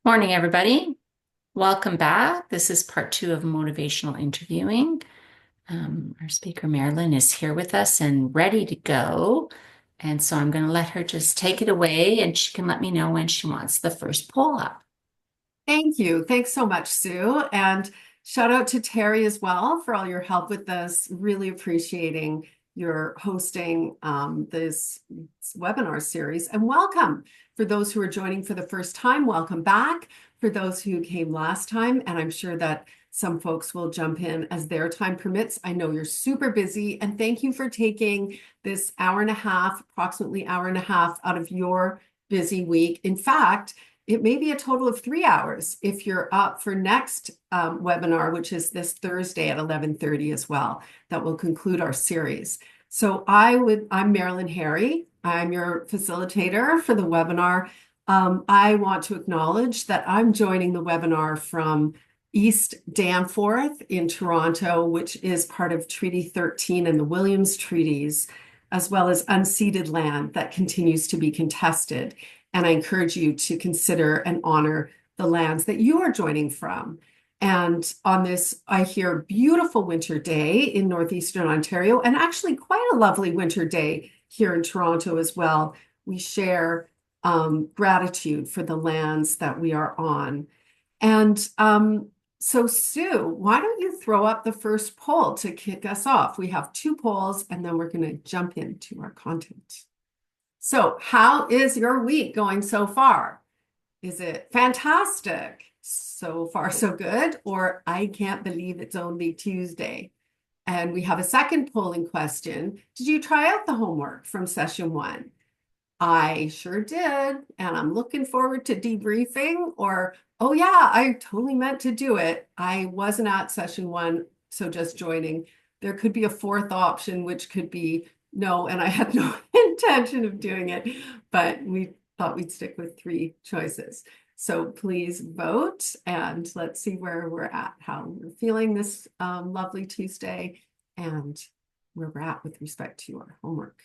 Morning, everybody. Welcome back. This is part two of motivational interviewing. Our speaker, Marilyn, is here with us and ready to go. And so I'm going to let her just take it away and she can let me know when she wants the first poll up. Thank you. Thanks so much, Sue. And shout out to Terry as well for all your help with this. Really appreciating your hosting this webinar series. And welcome for those who are joining for the first time. Welcome back for those who came last time. And I'm sure that some folks will jump in as their time permits. I know you're super busy. And thank you for taking this hour and a half, approximately hour and a half out of your busy week. In fact, it may be a total of 3 hours if you're up for next webinar, which is this Thursday at 11:30 as well. That will conclude our series. So I'm Marilyn Herie. I'm your facilitator for the webinar. I want to acknowledge that I'm joining the webinar from East Danforth in Toronto, which is part of Treaty 13 and the Williams Treaties, as well as unceded land that continues to be contested. And I encourage you to consider and honor the lands that you are joining from. And on this, I hear beautiful winter day in northeastern Ontario, and actually quite a lovely winter day here in Toronto as well. We share gratitude for the lands that we are on. And so, Sue, why don't you throw up the first poll to kick us off? We have two polls, and then we're going to jump into our content. So, how is your week going so far? Is it fantastic? So far, so good? Or I can't believe it's only Tuesday. And we have a second polling question. Did you try out the homework from session one? I sure did. And I'm looking forward to debriefing. Or, oh, yeah, I totally meant to do it. I wasn't at session one, so just joining. There could be a fourth option, which could be no, and I had no intention of doing it, but we thought we'd stick with three choices. So please vote and let's see where we're at, how we're feeling this lovely Tuesday and where we're at with respect to our homework.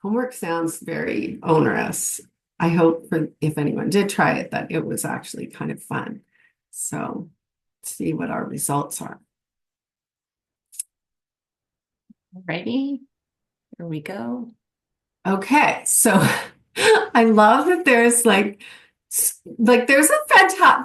Homework sounds very onerous. I hope for if anyone did try it, that it was actually kind of fun. So let's see what our results are. Ready? Here we go. Okay, so I love that there's there's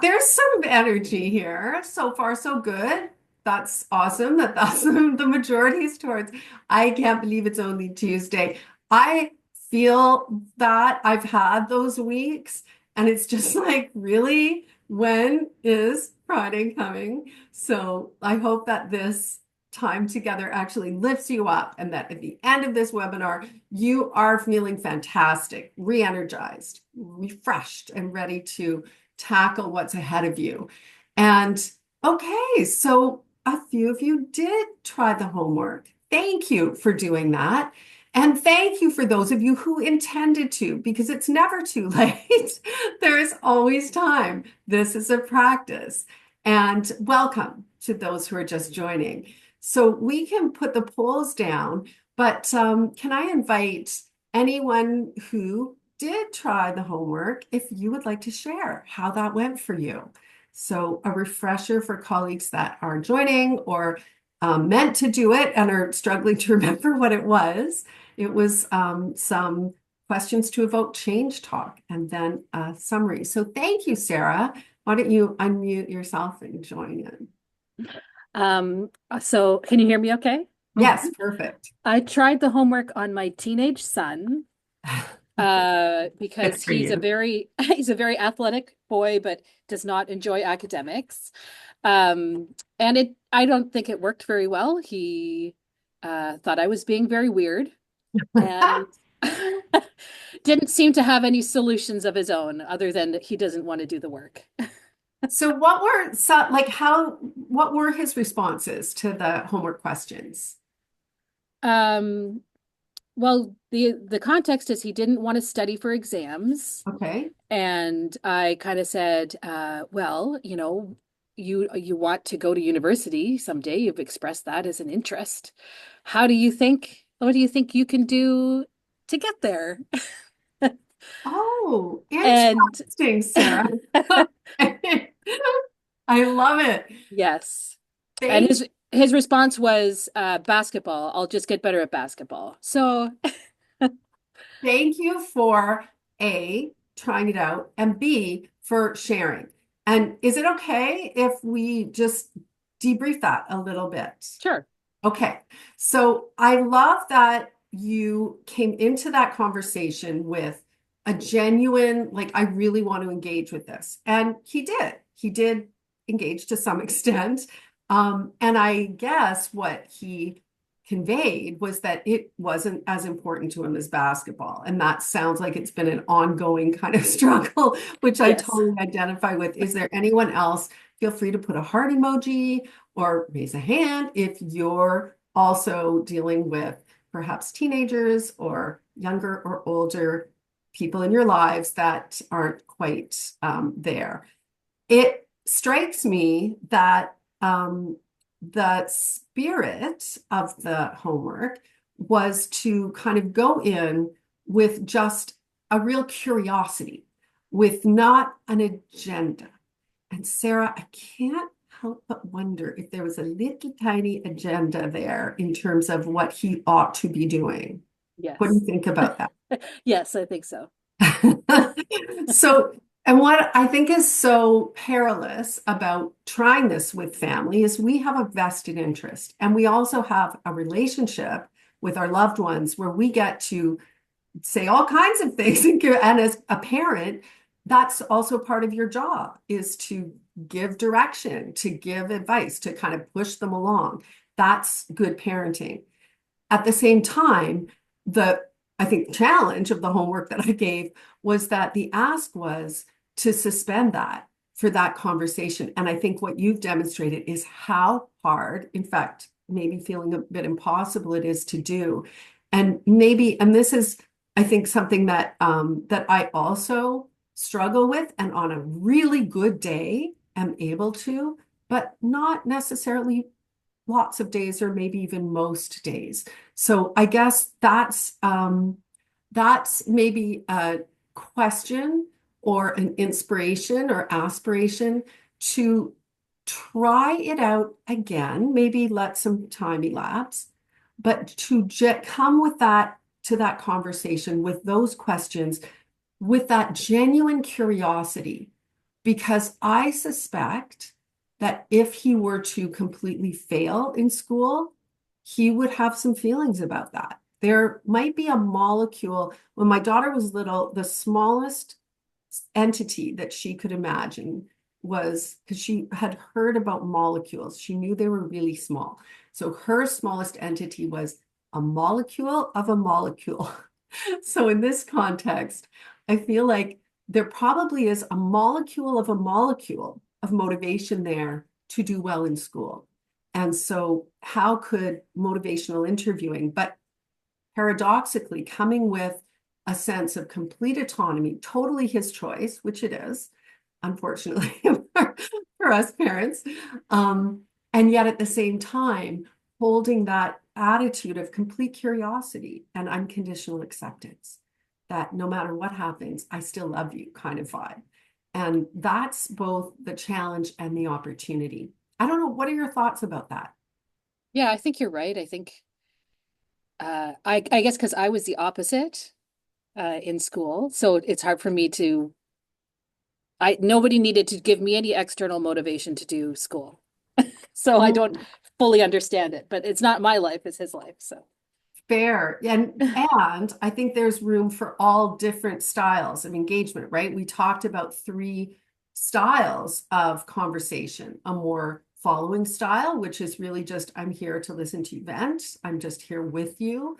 there's some energy here. So far, so good. That's awesome. That's the majority is towards. I can't believe it's only Tuesday. I feel that I've had those weeks, and it's just like, really, when is Friday coming? So I hope that this time together actually lifts you up and that at the end of this webinar, you are feeling fantastic, re-energized, refreshed, and ready to tackle what's ahead of you. And okay, so a few of you did try the homework. Thank you for doing that. And thank you for those of you who intended to, because it's never too late. There is always time. This is a practice. And welcome to those who are just joining. So we can put the polls down, but can I invite anyone who did try the homework if you would like to share how that went for you? So a refresher for colleagues that are joining or meant to do it and are struggling to remember what it was. It was some questions to evoke change talk and then a summary. So thank you, Sarah. Why don't you unmute yourself and join in? So can you hear me okay? Yes, perfect. I tried the homework on my teenage son, Good because for you. he's a very athletic boy, but does not enjoy academics. And I don't think it worked very well. He thought I was being very weird and didn't seem to have any solutions of his own other than that he doesn't want to do the work. So what were his responses to the homework questions? Um, well, the context is he didn't want to study for exams. Okay. And I kind of said, well, you want to go to university someday. You've expressed that as an interest. What do you think you can do to get there? Oh, And interesting, Sarah. I love it. yes. And Thank his response was basketball. I'll just get better at basketball. So Thank you for A, trying it out, and B, for sharing. And is it okay if we just debrief that a little bit? sure. Okay. So I love that you came into that conversation with a genuine, like, I really want to engage with this. And he did. He did engage to some extent. And I guess what he conveyed was that it wasn't as important to him as basketball. And that sounds like it's been an ongoing kind of struggle, which I Yes. totally identify with. Is there anyone else? Feel free to put a heart emoji or raise a hand if you're also dealing with perhaps teenagers or younger or older people in your lives that aren't quite there. It strikes me that the spirit of the homework was to kind of go in with just a real curiosity, with not an agenda. And Sarah, I can't help but wonder if there was a little tiny agenda there in terms of what he ought to be doing. What do you Yes. think about that? Yes, I think so. So, and what I think is so perilous about trying this with family is we have a vested interest, and we also have a relationship with our loved ones where we get to say all kinds of things. And as a parent, that's also part of your job is to give direction, to give advice, to kind of push them along. That's good parenting. At the same time, the I think challenge of the homework that I gave was that the ask was to suspend that for that conversation. And I think what you've demonstrated is how hard, in fact, maybe feeling a bit impossible it is to do. And maybe, and this is, I think, something that that I also struggle with, and on a really good day am able to, but not necessarily lots of days or maybe even most days. So I guess that's maybe a question or an inspiration or aspiration to try it out again, maybe let some time elapse, but to come with that to that conversation with those questions with that genuine curiosity, because I suspect that if he were to completely fail in school, he would have some feelings about that. There might be a molecule. When my daughter was little, the smallest entity that she could imagine was because she had heard about molecules. She knew they were really small. So her smallest entity was a molecule of a molecule. So in this context, I feel like there probably is a molecule of motivation there to do well in school. And so how could motivational interviewing, but paradoxically coming with a sense of complete autonomy, totally his choice, which it is, unfortunately, for us parents, and yet at the same time, holding that attitude of complete curiosity and unconditional acceptance that no matter what happens, I still love you kind of vibe. And that's both the challenge and the opportunity. I don't know. What are your thoughts about that? Yeah, I think you're right. I think I guess because I was the opposite in school, so it's hard for me to I nobody needed to give me any external motivation to do school. So I don't Mm. fully understand it, but it's not my life, it's his life. So Fair. And I think there's room for all different styles of engagement, right? We talked about three styles of conversation, a more following style, which is really just, I'm here to listen to you vent. I'm just here with you,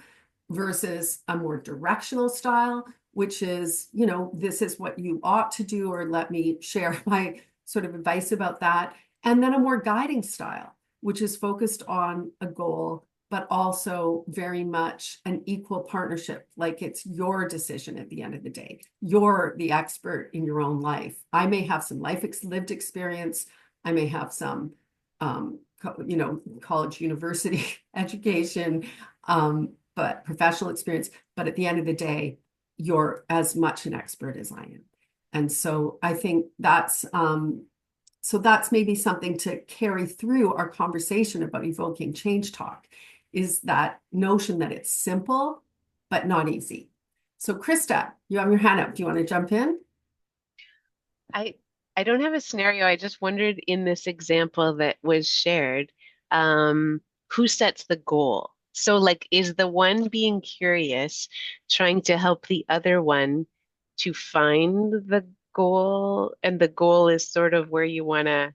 versus a more directional style, which is, this is what you ought to do, or let me share my sort of advice about that. And then a more guiding style, which is focused on a goal but also very much an equal partnership. Like it's your decision at the end of the day. You're the expert in your own life. I may have some lived experience. I may have some, college, university education, but professional experience. But at the end of the day, you're as much an expert as I am. And so I think that's maybe something to carry through our conversation about evoking change talk, is that notion that it's simple, but not easy. So Krista, you have your hand up. Do you want to jump in? I I don't have a scenario. I just wondered in this example that was shared, um, who sets the goal? So like is the one being curious trying to help the other one to find the goal and the goal is sort of where you want to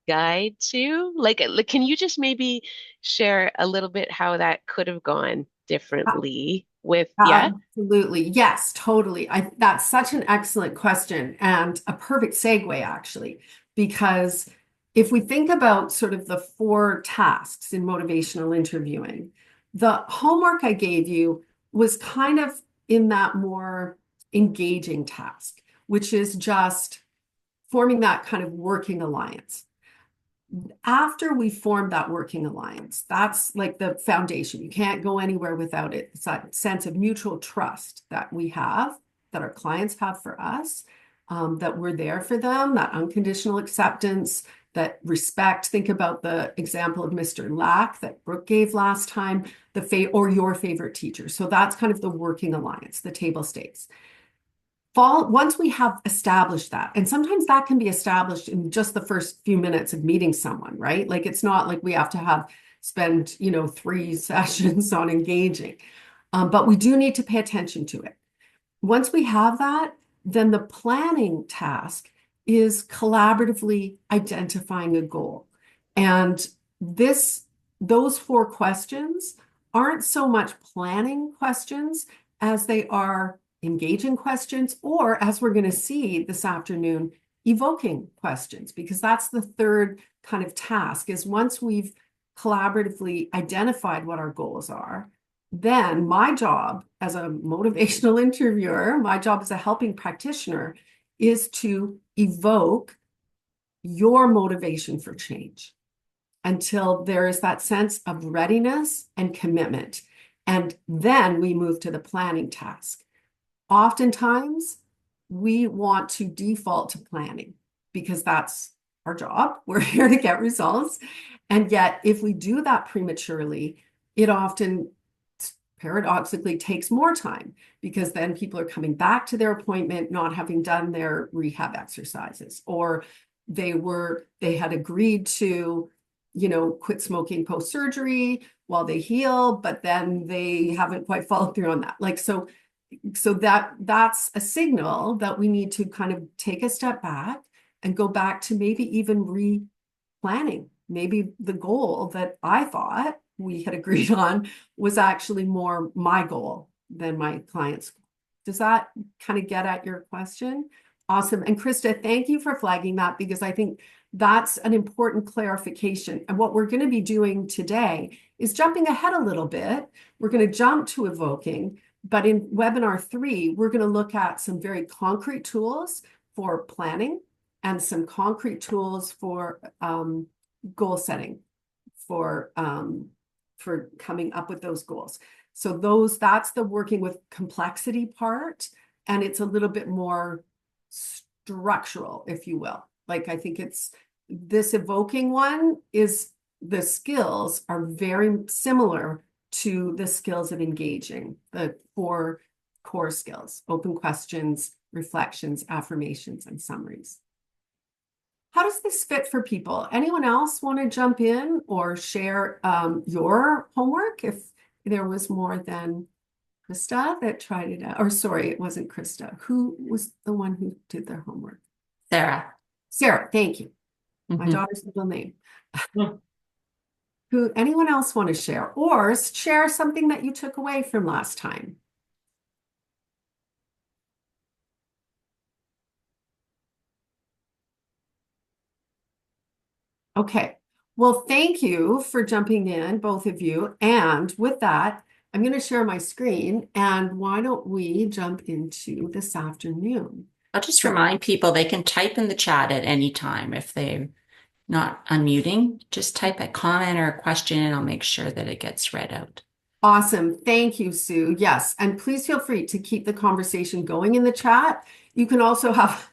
guide to? Like can you just maybe share a little bit how that could have gone differently with yeah? Absolutely. Yes, totally. That's such an excellent question and a perfect segue, actually, because if we think about sort of the four tasks in motivational interviewing, the homework I gave you was kind of in that more engaging task, which is just forming that kind of working alliance. After we form that working alliance, that's like the foundation. You can't go anywhere without it. It's that sense of mutual trust that we have, that our clients have for us, that we're there for them, that unconditional acceptance, that respect. Think about the example of Mr. Lack that Brooke gave last time, or your favorite teacher. So that's kind of the working alliance, the table stakes. Once we have established that, and sometimes that can be established in just the first few minutes of meeting someone, right? Like it's not like we have to spend 3 sessions on engaging, but we do need to pay attention to it. Once we have that, then the planning task is collaboratively identifying a goal. And those four questions aren't so much planning questions as they are engaging questions, or as we're going to see this afternoon, evoking questions, because that's the third kind of task. Is once we've collaboratively identified what our goals are, then my job as a motivational interviewer, my job as a helping practitioner, is to evoke your motivation for change until there is that sense of readiness and commitment. And then we move to the planning task. Oftentimes, we want to default to planning because that's our job. We're here to get results. And yet, if we do that prematurely, it often paradoxically takes more time, because then people are coming back to their appointment not having done their rehab exercises, or they had agreed to quit smoking post-surgery while they heal, but then they haven't quite followed through on that. So that's a signal that we need to kind of take a step back and go back to maybe even re-planning. Maybe the goal that I thought we had agreed on was actually more my goal than my client's goal. Does that kind of get at your question? Awesome. And Krista, thank you for flagging that, because I think that's an important clarification. And what we're going to be doing today is jumping ahead a little bit. We're going to jump to evoking, but in webinar 3, we're going to look at some very concrete tools for planning and some concrete tools for goal setting, for coming up with those goals. So that's the working with complexity part, and it's a little bit more structural, if you will. Like I think this evoking one is, the skills are very similar to the skills of engaging, the 4 core skills: open questions, reflections, affirmations, and summaries. How does this fit for people? Anyone else want to jump in or share your homework, if there was more than Krista that tried it out? Or sorry, it wasn't Krista. Who was the one who did their homework? Sarah. Sarah, thank you. My daughter's middle name. Anyone else want to share, or share something that you took away from last time? Okay. Well, thank you for jumping in, both of you. And with that, I'm going to share my screen. And why don't we jump into this afternoon? I'll just remind people they can type in the chat at any time if they're not unmuting. Just type a comment or a question and I'll make sure that it gets read out. Awesome. Thank you, Sue. Yes. And please feel free to keep the conversation going in the chat. You can also have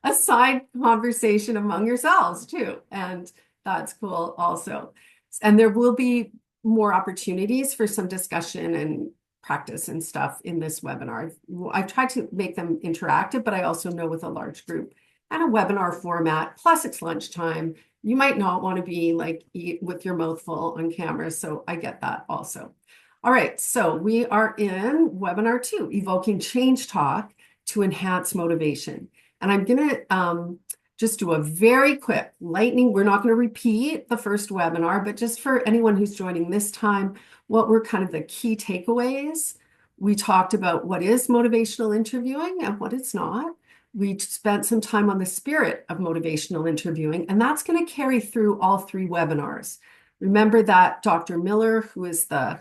a side conversation among yourselves too. And that's cool also. And there will be more opportunities for some discussion and practice and stuff in this webinar. I've tried to make them interactive, but I also know with a large group and a webinar format, plus it's lunchtime, you might not want to be like eat with your mouth full on camera. So I get that also. All right, so we are in webinar 2, evoking change talk to enhance motivation. And I'm going to just do a very quick lightning. We're not going to repeat the first webinar, but just for anyone who's joining this time, what were kind of the key takeaways? We talked about what is motivational interviewing and what it's not. We spent some time on the spirit of motivational interviewing, and that's going to carry through all 3 webinars. Remember that Dr. Miller, who is the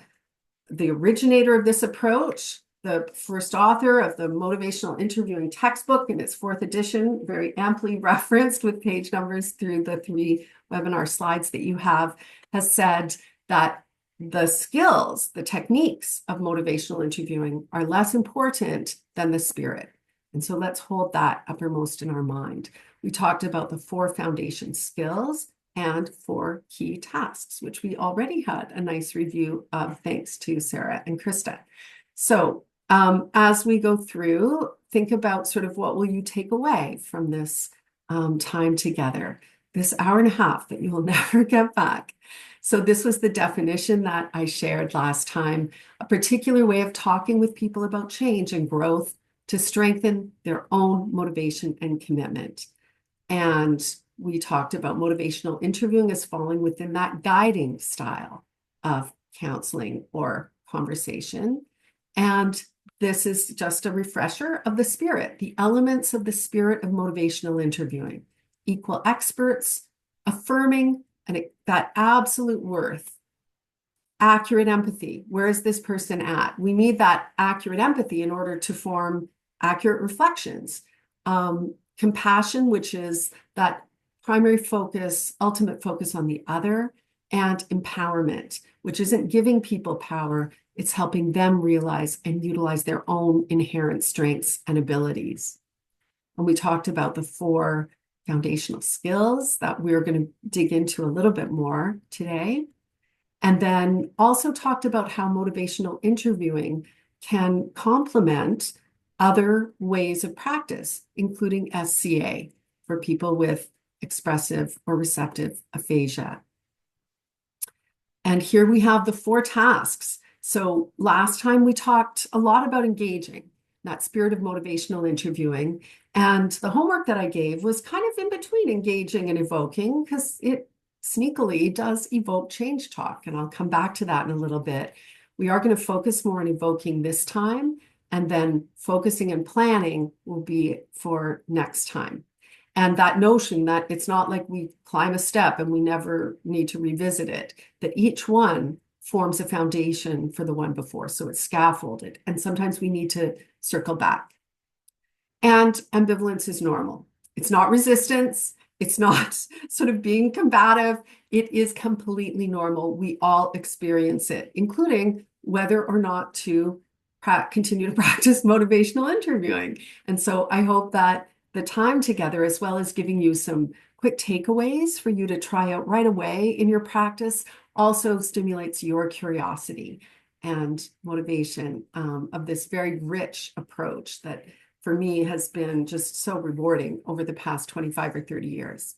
originator of this approach, the first author of the motivational interviewing textbook in its 4th edition, very amply referenced with page numbers through the 3 webinar slides that you have, has said that the skills, the techniques of motivational interviewing are less important than the spirit. And so let's hold that uppermost in our mind. We talked about the 4 foundation skills and 4 key tasks, which we already had a nice review of, thanks to Sarah and Krista. So as we go through, think about sort of what will you take away from this time together, this hour and a half that you will never get back. So this was the definition that I shared last time, a particular way of talking with people about change and growth to strengthen their own motivation and commitment. And we talked about motivational interviewing as falling within that guiding style of counseling or conversation. And this is just a refresher of the spirit, the elements of the spirit of motivational interviewing: equal experts, affirming and that absolute worth, accurate empathy. Where is this person at? We need that accurate empathy in order to form accurate reflections. Compassion, which is that primary focus, ultimate focus on the other, and empowerment, which isn't giving people power, it's helping them realize and utilize their own inherent strengths and abilities. And we talked about the 4 foundational skills that we're going to dig into a little bit more today. And then also talked about how motivational interviewing can complement other ways of practice, including SCA for people with expressive or receptive aphasia. And here we have the 4 tasks. So last time we talked a lot about engaging, that spirit of motivational interviewing. And the homework that I gave was kind of in between engaging and evoking, because it sneakily does evoke change talk. And I'll come back to that in a little bit. We are going to focus more on evoking this time, and then focusing and planning will be for next time. And that notion that it's not like we climb a step and we never need to revisit it, that each one forms a foundation for the one before. So it's scaffolded. And sometimes we need to circle back. And ambivalence is normal. It's not resistance. It's not sort of being combative. It is completely normal. We all experience it, including whether or not to continue to practice motivational interviewing. And so I hope that the time together, as well as giving you some quick takeaways for you to try out right away in your practice, also stimulates your curiosity and motivation of this very rich approach that for me has been just so rewarding over the past 25 or 30 years.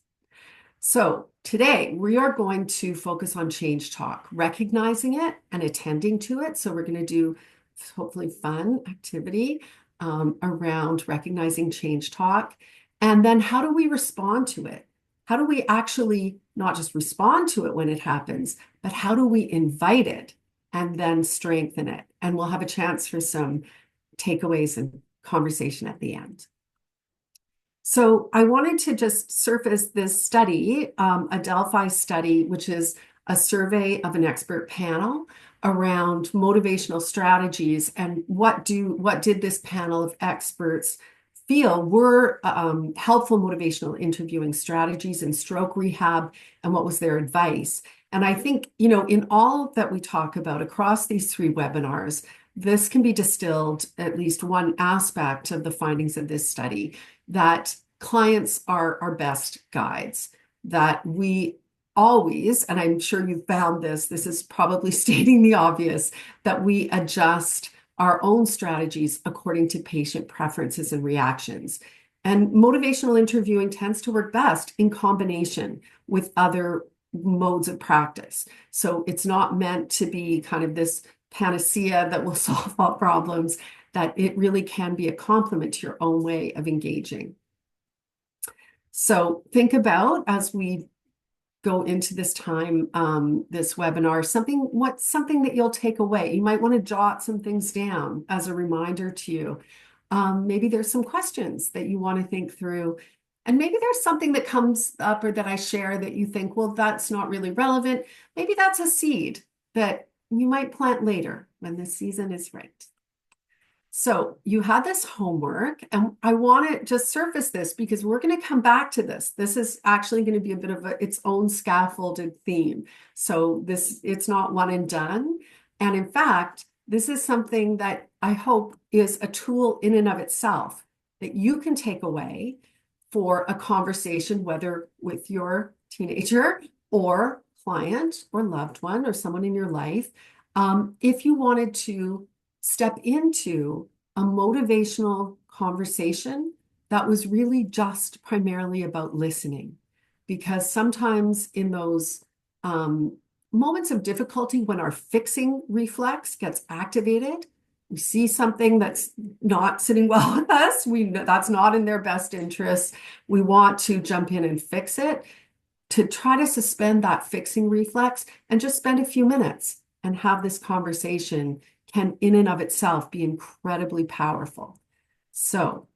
So today we are going to focus on change talk, recognizing it and attending to it. So we're going to do hopefully fun activity around recognizing change talk. And then how do we respond to it? How do we actually not just respond to it when it happens, but how do we invite it and then strengthen it? And we'll have a chance for some takeaways and conversation at the end. So I wanted to just surface this study, a Delphi study, which is a survey of an expert panel around motivational strategies and what did this panel of experts feel were helpful motivational interviewing strategies in stroke rehab, and what was their advice. And I think, in all that we talk about across these 3 webinars, this can be distilled, at least one aspect of the findings of this study, that clients are our best guides, that we always, and I'm sure you've found this is probably stating the obvious, that we adjust our own strategies according to patient preferences and reactions. And motivational interviewing tends to work best in combination with other modes of practice. So it's not meant to be kind of this panacea that will solve all problems, that it really can be a complement to your own way of engaging. So think about, as we go into this time, this webinar, something that you'll take away. You might want to jot some things down as a reminder to you. Maybe there's some questions that you want to think through. And maybe there's something that comes up or that I share that you think, well, that's not really relevant. Maybe that's a seed that you might plant later when the season is right. So you had this homework, and I want to just surface this because we're going to come back to this. This is actually going to be a bit of its own scaffolded theme. So it's not one and done. And in fact, this is something that I hope is a tool in and of itself that you can take away for a conversation, whether with your teenager or client or loved one or someone in your life, if you wanted to step into a motivational conversation that was really just primarily about listening. Because sometimes in those moments of difficulty, when our fixing reflex gets activated, we see something that's not sitting well with us, we know that's not in their best interest, we want to jump in and fix it. To try to suspend that fixing reflex and just spend a few minutes and have this conversation can in and of itself be incredibly powerful. So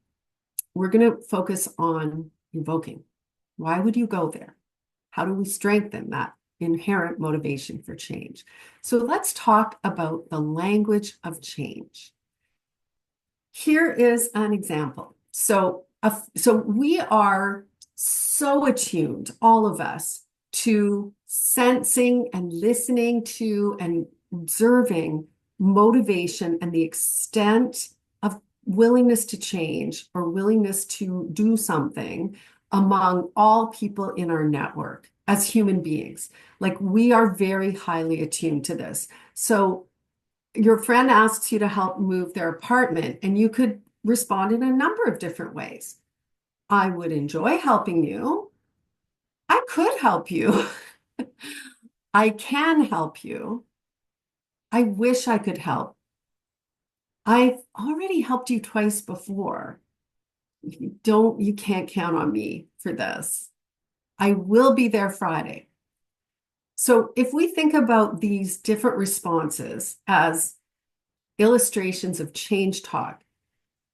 we're going to focus on invoking. Why would you go there? How do we strengthen that inherent motivation for change? So let's talk about the language of change. Here is an example. So we are so attuned, all of us, to sensing and listening to and observing motivation and the extent of willingness to change or willingness to do something among all people in our network as human beings. Like, we are very highly attuned to this. So your friend asks you to help move their apartment, and you could respond in a number of different ways. I would enjoy helping you. I could help you. I can help you. I wish I could help. I've already helped you twice before. You can't count on me for this. I will be there Friday. So if we think about these different responses as illustrations of change talk,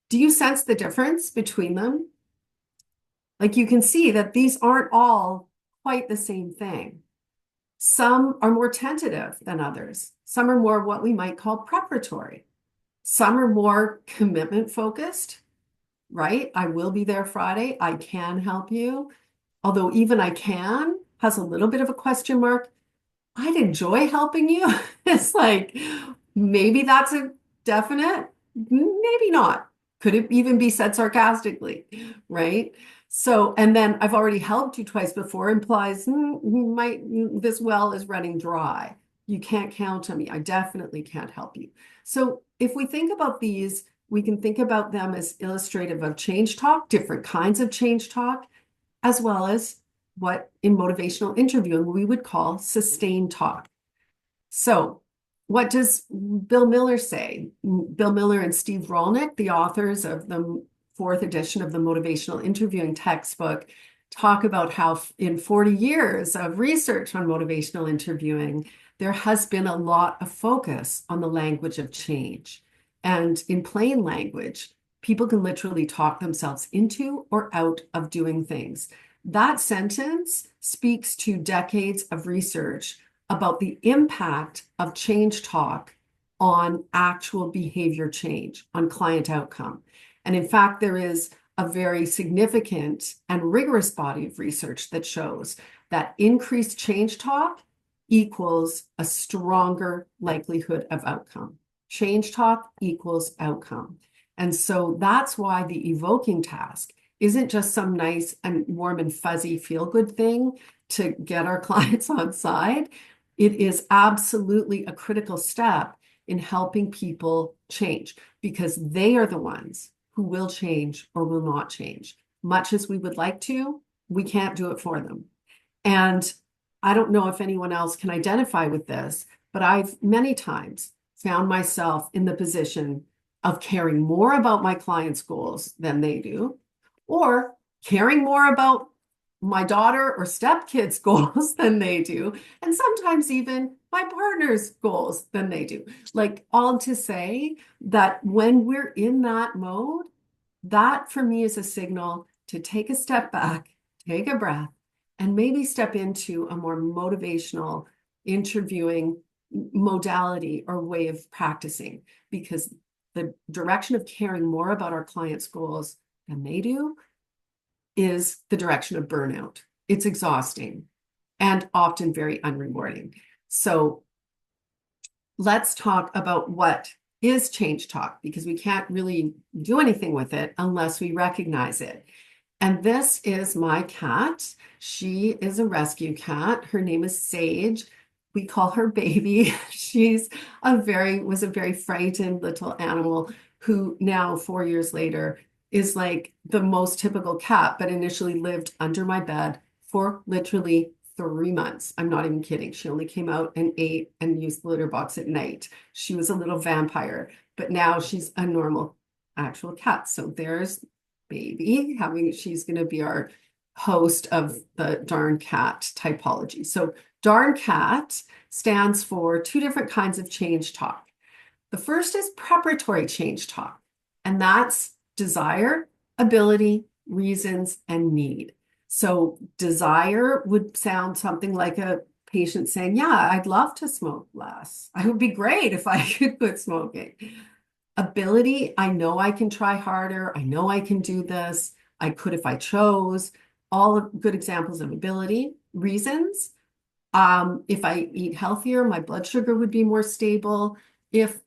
do you sense the difference between them? Like, you can see that these aren't all quite the same thing. Some are more tentative than others. Some are more what we might call preparatory. Some are more commitment focused, right? I will be there Friday. I can help you. Although even I can has a little bit of a question mark. I'd enjoy helping you. It's like, maybe that's a definite, maybe not. Could it even be said sarcastically, right? So, and then I've already helped you twice before implies this well is running dry. You can't count on me. I definitely can't help you. So if we think about these, we can think about them as illustrative of change talk, different kinds of change talk, as well as what in motivational interviewing we would call sustained talk. So what does Bill Miller say? Bill Miller and Steve Rolnick, the authors of the 4th edition of the Motivational Interviewing textbook, talk about how in 40 years of research on motivational interviewing, there has been a lot of focus on the language of change. And in plain language, people can literally talk themselves into or out of doing things. That sentence speaks to decades of research about the impact of change talk on actual behavior change, on client outcome. And in fact, there is a very significant and rigorous body of research that shows that increased change talk equals a stronger likelihood of outcome. Change talk equals outcome. And so that's why the evoking task isn't just some nice and warm and fuzzy feel-good thing to get our clients on side. It is absolutely a critical step in helping people change, because they are the ones who will change or will not change. Much as we would like to, we can't do it for them. And I don't know if anyone else can identify with this, but I've many times found myself in the position of caring more about my clients' goals than they do, or caring more about my daughter or stepkids' goals than they do, and sometimes even my partner's goals than they do. Like, all to say that when we're in that mode, that for me is a signal to take a step back, take a breath, and maybe step into a more motivational interviewing modality or way of practicing, because the direction of caring more about our clients' goals than they do is the direction of burnout. It's exhausting and often very unrewarding. So let's talk about what is change talk, because we can't really do anything with it unless we recognize it. And this is my cat. She is a rescue cat. Her name is Sage. We call her Baby. She's was a very frightened little animal who now, 4 years later, is like the most typical cat, but initially lived under my bed for literally 3 months. I'm not even kidding. She only came out and ate and used the litter box at night. She was a little vampire, but now she's a normal actual cat. So there's Baby she's going to be our host of the Darn Cat typology. So Darn Cat stands for two different kinds of change talk. The first is preparatory change talk, and that's desire, ability, reasons, and need. So desire would sound something like a patient saying, yeah, I'd love to smoke less. It would be great if I could quit smoking. Ability, I know I can try harder. I know I can do this. I could if I chose. All good examples of ability. Reasons, if I eat healthier, my blood sugar would be more stable.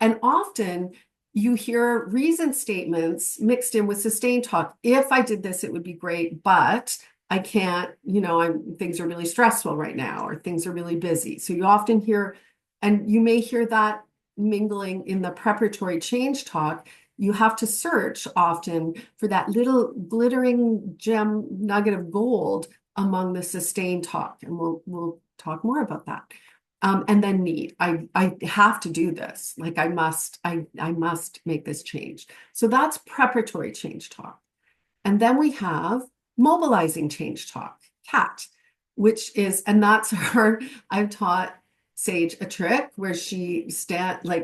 And often you hear reason statements mixed in with sustained talk. If I did this, it would be great, but I can't, things are really stressful right now, or things are really busy. So you often hear, and you may hear that mingling in the preparatory change talk. You have to search often for that little glittering gem nugget of gold among the sustained talk. And we'll talk more about that. And then need. I have to do this. Like I must make this change. So that's preparatory change talk. And then we have mobilizing change talk, CAT, and that's her. I've taught Sage a trick where she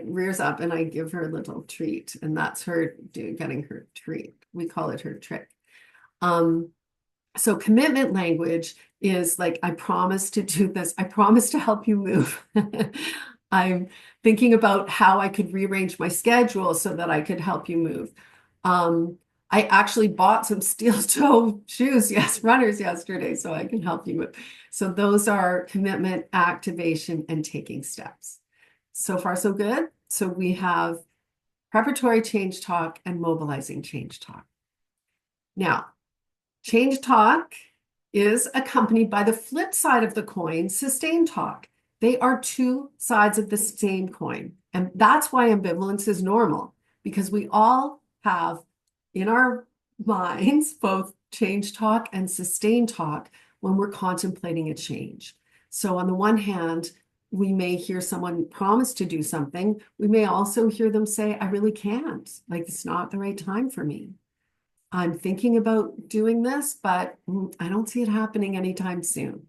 rears up and I give her a little treat, and that's her getting her treat. We call it her trick. So commitment language is like, I promise to do this. I promise to help you move. I'm thinking about how I could rearrange my schedule so that I could help you move. I actually bought some steel toe shoes, runners yesterday, so I can help you move. So those are commitment, activation, and taking steps. So far, so good. So we have preparatory change talk and mobilizing change talk. Now, change talk is accompanied by the flip side of the coin, sustained talk. They are two sides of the same coin. And that's why ambivalence is normal, because we all have in our minds both change talk and sustained talk when we're contemplating a change. So on the one hand, we may hear someone promise to do something. We may also hear them say, I really can't. Like, it's not the right time for me. I'm thinking about doing this, but I don't see it happening anytime soon.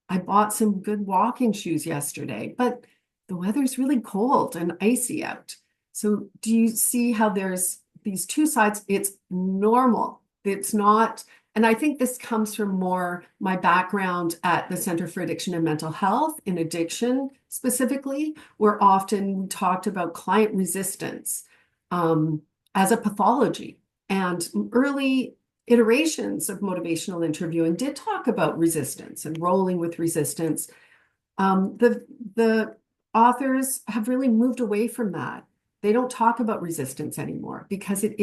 I bought some good walking shoes yesterday, but the weather's really cold and icy out. So do you see how there's these two sides? It's normal. It's not, and I think this comes from more my background at the Center for Addiction and Mental Health in addiction specifically, where often we talked about client resistance as a pathology. And early iterations of motivational interviewing did talk about resistance and rolling with resistance. The authors have really moved away from that. They don't talk about resistance anymore because it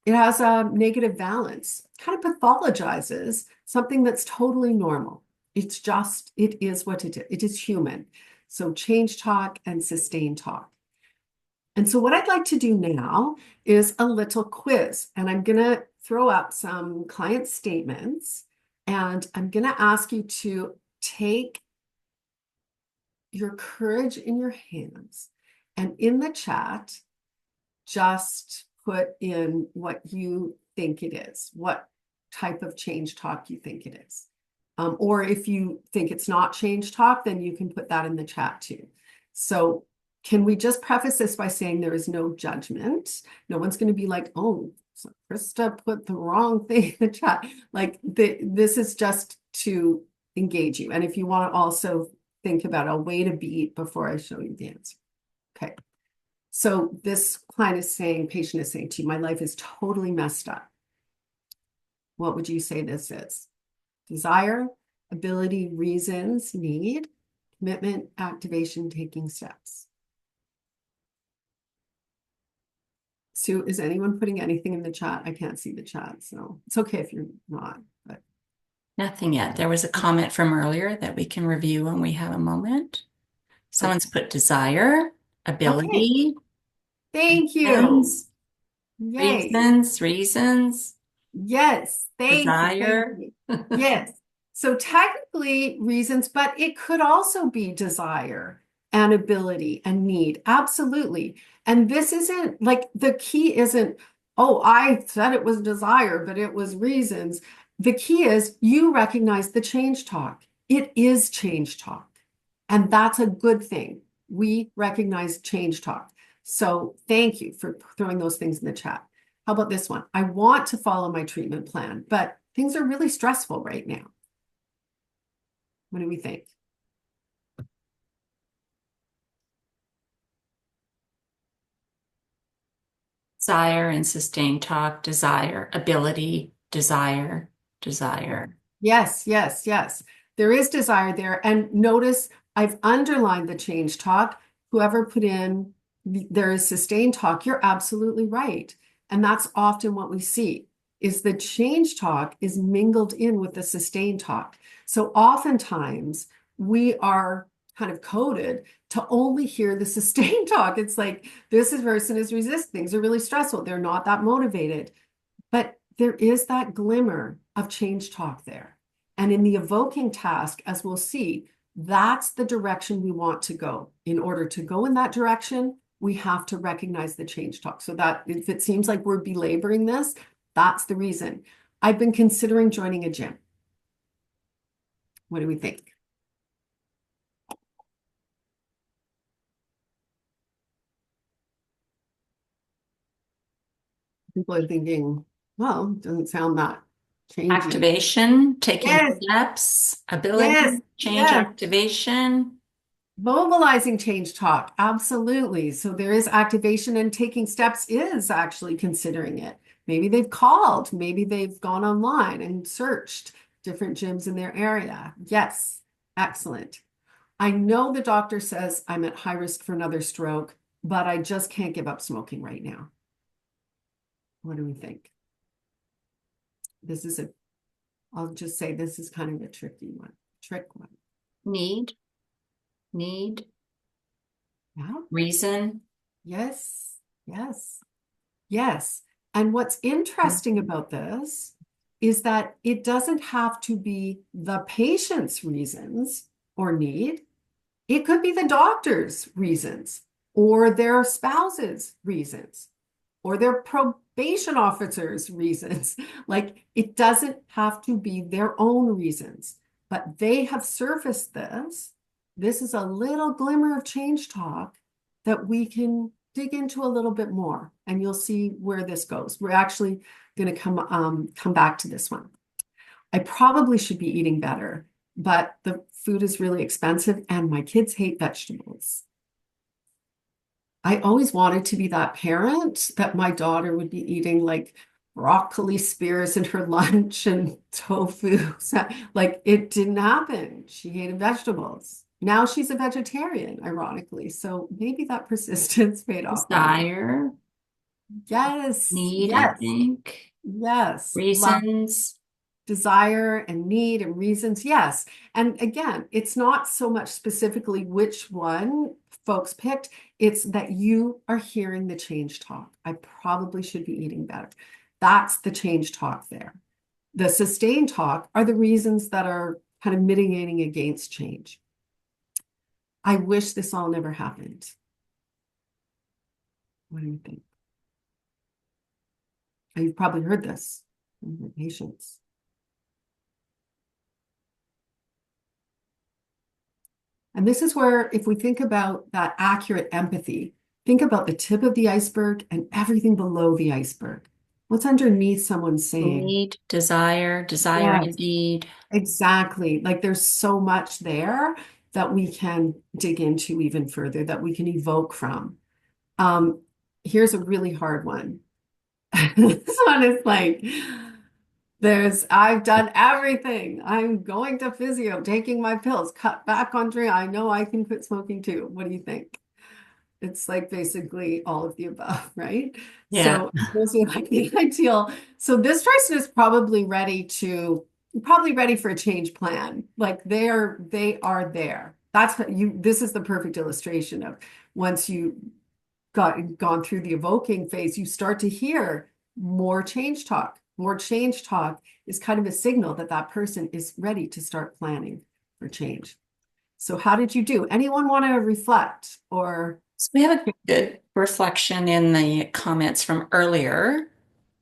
has a negative valence, kind of pathologizes something that's totally normal. It is what it is. It is human. So change talk and sustain talk. And so what I'd like to do now is a little quiz, and I'm going to throw up some client statements, and I'm going to ask you to take your courage in your hands, and in the chat, just put in what you think it is, what type of change talk you think it is. Or if you think it's not change talk, then you can put that in the chat too. So can we just preface this by saying there is no judgment? No one's going to be like, oh, so Krista put the wrong thing in the chat. Like this is just to engage you. And if you want to also think about a way to beat before I show you the answer. Okay. So this patient is saying to you, my life is totally messed up. What would you say this is? Desire, ability, reasons, need, commitment, activation, taking steps. Sue, is anyone putting anything in the chat? I can't see the chat, so it's okay if you're not. But Nothing yet. There was a comment from earlier that we can review when we have a moment. Someone's put desire, okay, ability, thank you. reasons, Yay. reasons, Yes, thank you. Thank desire. you. Yes. So technically reasons, but it could also be desire and ability and need. Absolutely. And this isn't like the key isn't, oh, I said it was desire, but it was reasons. The key is you recognize the change talk. It is change talk. And that's a good thing. We recognize change talk. So thank you for throwing those things in the chat. How about this one? I want to follow my treatment plan, but things are really stressful right now. What do we think? Desire and sustain talk, desire, ability, desire. Yes, yes, yes. There is desire there. And notice I've underlined the change talk. Whoever put in there is sustained talk, you're absolutely right. And that's often what we see is the change talk is mingled in with the sustained talk. So oftentimes we are kind of coded to only hear the sustained talk. It's like this person is resist. Things are really stressful. They're not that motivated. But there is that glimmer of change talk there. And in the evoking task, as we'll see, that's the direction we want to go. In order to go in that direction, we have to recognize the change talk. So that if it seems like we're belaboring this, that's the reason. I've been considering joining a gym. What do we think? People are thinking, well, doesn't sound that changey. Activation, taking Yes, steps, yes, ability, change yes. activation. Mobilizing change talk, absolutely. So there is activation, and taking steps is actually considering it. Maybe they've called, maybe they've gone online and searched different gyms in their area. Yes, excellent. I know the doctor says I'm at high risk for another stroke, but I just can't give up smoking right now. What do we think? I'll just say this is kind of a tricky one. Trick one. Need, Yeah. reason. Yes, yes, yes. And what's interesting about this is that it doesn't have to be the patient's reasons or need. It could be the doctor's reasons or their spouse's reasons or their probation officer's reasons. Like it doesn't have to be their own reasons, but they have surfaced this. This is a little glimmer of change talk that we can dig into a little bit more, and you'll see where this goes. We're actually going to come back to this one. I probably should be eating better, but the food is really expensive and my kids hate vegetables. I always wanted to be that parent that my daughter would be eating like broccoli spears in her lunch and tofu. Like it didn't happen. She hated vegetables. Now she's a vegetarian, ironically. So maybe that persistence paid off for her. Desire, Yes, need, I yes, think, yes. Love, reasons. desire and need and reasons. Yes. And again, it's not so much specifically which one folks picked, it's that you are hearing the change talk. I probably should be eating better. That's the change talk there. The sustain talk are the reasons that are kind of mitigating against change. I wish this all never happened. What do you think? You've probably heard this from your patients. And this is where, if we think about that accurate empathy, think about the tip of the iceberg and everything below the iceberg. What's underneath someone saying? Need, desire, desire and Yes, need. exactly. Like there's so much there that we can dig into even further, that we can evoke from. Um, Here's a really hard one. This one is like, I've done everything. I'm going to physio, taking my pills, cut back on drink. I know I can quit smoking too. What do you think? It's like basically all of the above, right? Yeah. So those are like the ideal. So this person is probably ready for a change plan. Like they are there. That's what this is the perfect illustration of once you gone through the evoking phase, you start to hear more change talk. More change talk is kind of a signal that that person is ready to start planning for change. So how did you do? Anyone want to reflect or? So we have a good reflection in the comments from earlier.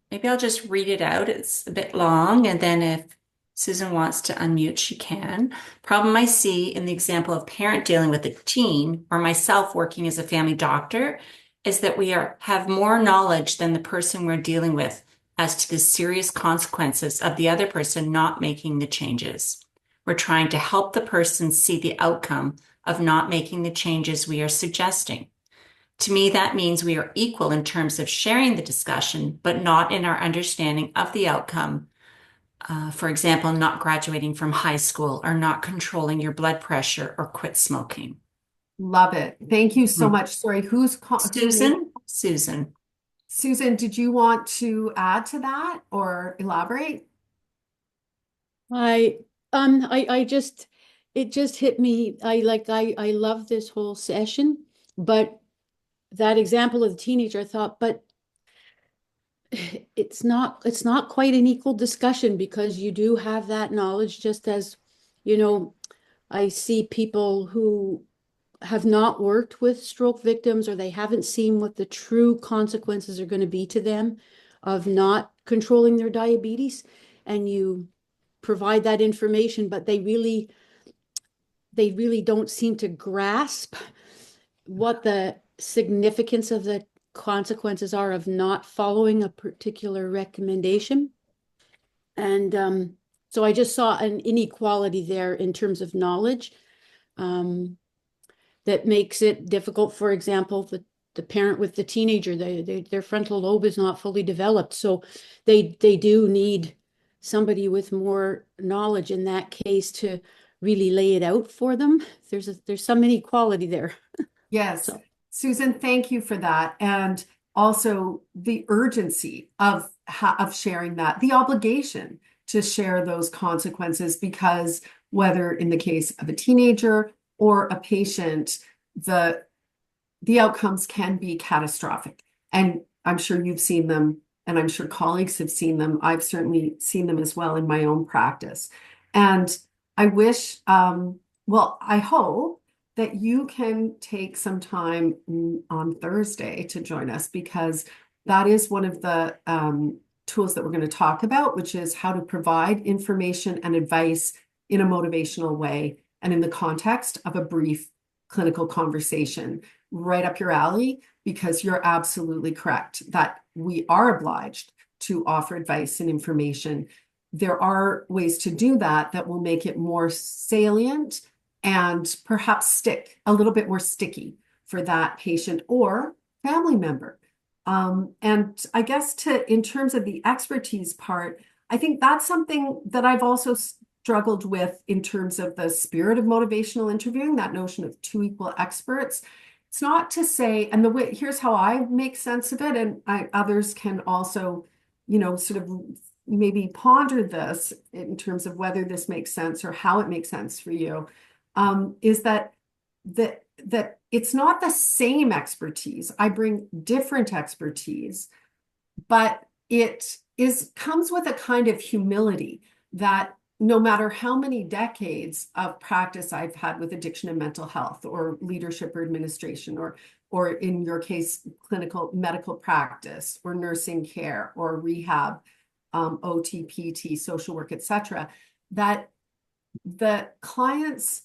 Maybe I'll just read it out. It's a bit long, and then if Susan wants to unmute, she can. Problem I see in the example of parent dealing with a teen or myself working as a family doctor is that have more knowledge than the person we're dealing with as to the serious consequences of the other person not making the changes. We're trying to help the person see the outcome of not making the changes we are suggesting. To me, that means we are equal in terms of sharing the discussion, but not in our understanding of the outcome. For example, not graduating from high school or not controlling your blood pressure or quit smoking. Love it. Thank you so Hmm. much. Sorry, who made? Susan. Susan, did you want to add to that or elaborate? I I just it just hit me. I love this whole session, but that example of the teenager, I thought, but it's not quite an equal discussion because you do have that knowledge just as, you know, I see people who have not worked with stroke victims or they haven't seen what the true consequences are going to be to them of not controlling their diabetes, and you provide that information, but they really don't seem to grasp what the significance of the consequences are of not following a particular recommendation. And so I just saw an inequality there in terms of knowledge, um, that makes it difficult. For example, the parent with the teenager, their frontal lobe is not fully developed. So they do need somebody with more knowledge in that case to really lay it out for them. There's some inequality there. Yes. So Susan, thank you for that. And also the urgency of sharing that, the obligation to share those consequences, because whether in the case of a teenager or a patient, the outcomes can be catastrophic. And I'm sure you've seen them, and I'm sure colleagues have seen them. I've certainly seen them as well in my own practice. And I wish, well, I hope that you can take some time on Thursday to join us, because that is one of the tools that we're going to talk about, which is how to provide information and advice in a motivational way and in the context of a brief clinical conversation. Right up your alley, because you're absolutely correct that we are obliged to offer advice and information. There are ways to do that that will make it more salient and perhaps stick a little bit more sticky for that patient or family member. And I guess in terms of the expertise part, I think that's something that I've also struggled with in terms of the spirit of motivational interviewing, that notion of two equal experts. It's not to say, and the way, here's how I make sense of it, and others can also, sort of maybe ponder this in terms of whether this makes sense or how it makes sense for you, is that it's not the same expertise. I bring different expertise, but it comes with a kind of humility that no matter how many decades of practice I've had with addiction and mental health or leadership or administration, or in your case, clinical medical practice or nursing care or rehab, OT, PT, social work, etc., that the client's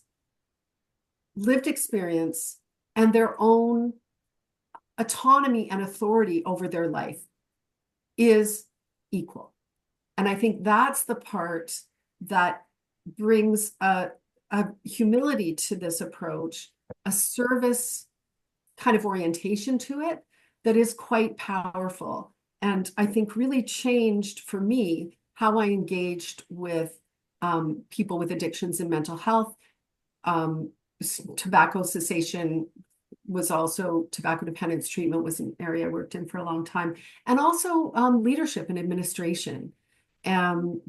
lived experience and their own autonomy and authority over their life is equal. And I think that's the part that brings a humility to this approach, a service kind of orientation to it that is quite powerful. And I think really changed for me how I engaged with people with addictions and mental health. Tobacco cessation was also, tobacco dependence treatment was an area I worked in for a long time. And also leadership and administration.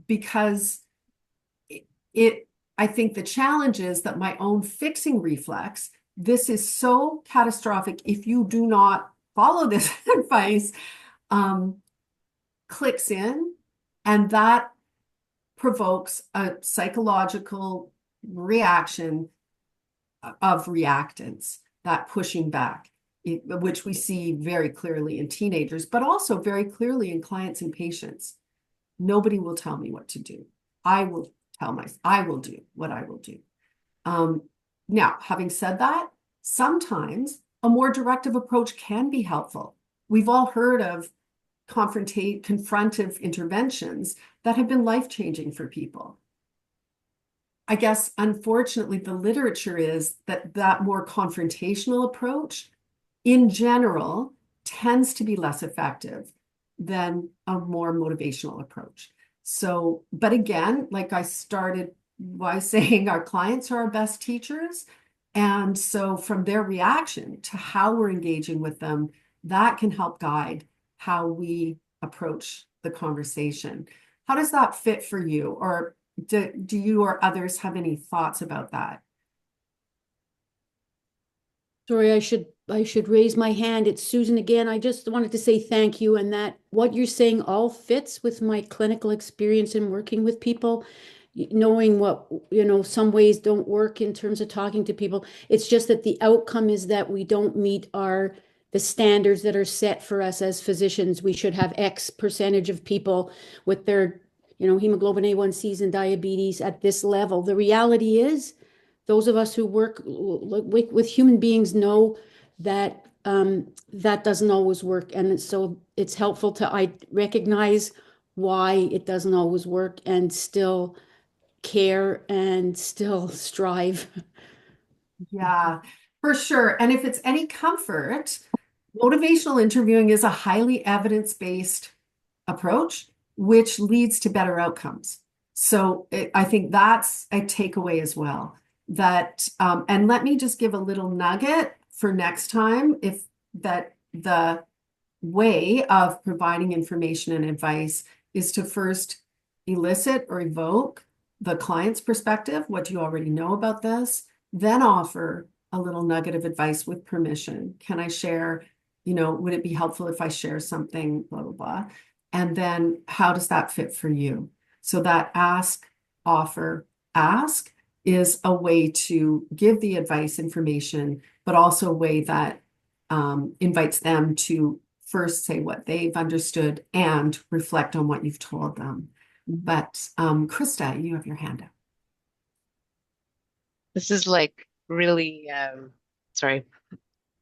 Because I think the challenge is that my own fixing reflex, this is so catastrophic if you do not follow this advice, clicks in, and that provokes a psychological reaction of reactance, that pushing back, which we see very clearly in teenagers, but also very clearly in clients and patients. Nobody will tell me what to do. I will do what I will do. Now, having said that, sometimes a more directive approach can be helpful. We've all heard of confrontive interventions that have been life-changing for people. I guess, unfortunately, the literature is that more confrontational approach, in general, tends to be less effective than a more motivational approach. So, but again, like I started by saying, our clients are our best teachers. And so from their reaction to how we're engaging with them, that can help guide how we approach the conversation. How does that fit for you? Or do you or others have any thoughts about that? Sorry, I should raise my hand. It's Susan again. I just wanted to say thank you, and that what you're saying all fits with my clinical experience in working with people, knowing what, some ways don't work in terms of talking to people. It's just that the outcome is that we don't meet the standards that are set for us as physicians. We should have X percentage of people with their, hemoglobin A1Cs and diabetes at this level. The reality is, those of us who work with human beings know that that doesn't always work. And so it's helpful to recognize why it doesn't always work and still care and still strive. Yeah, for sure. And if it's any comfort, motivational interviewing is a highly evidence-based approach, which leads to better outcomes. So I think that's a takeaway as well. And let me just give a little nugget for next time, that the way of providing information and advice is to first elicit or evoke the client's perspective. What do you already know about this? Then offer a little nugget of advice with permission. Can I share, would it be helpful if I share something, blah, blah, blah. And then how does that fit for you? So that ask, offer, ask is a way to give the advice information, but also a way that invites them to first say what they've understood and reflect on what you've told them. But Krista, you have your hand up. This is like really, sorry,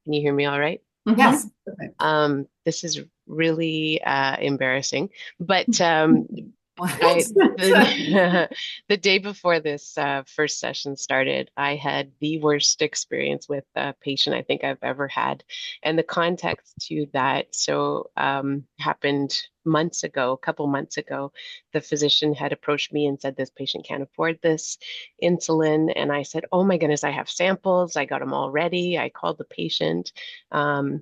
can you hear me all right? Yes. Perfect. This is really embarrassing, but I What? the day before this first session started, I had the worst experience with a patient I think I've ever had. And the context to that, so happened months ago, a couple months ago. The physician had approached me and said, this patient can't afford this insulin. And I said, oh my goodness, I have samples. I got them all ready. I called the patient.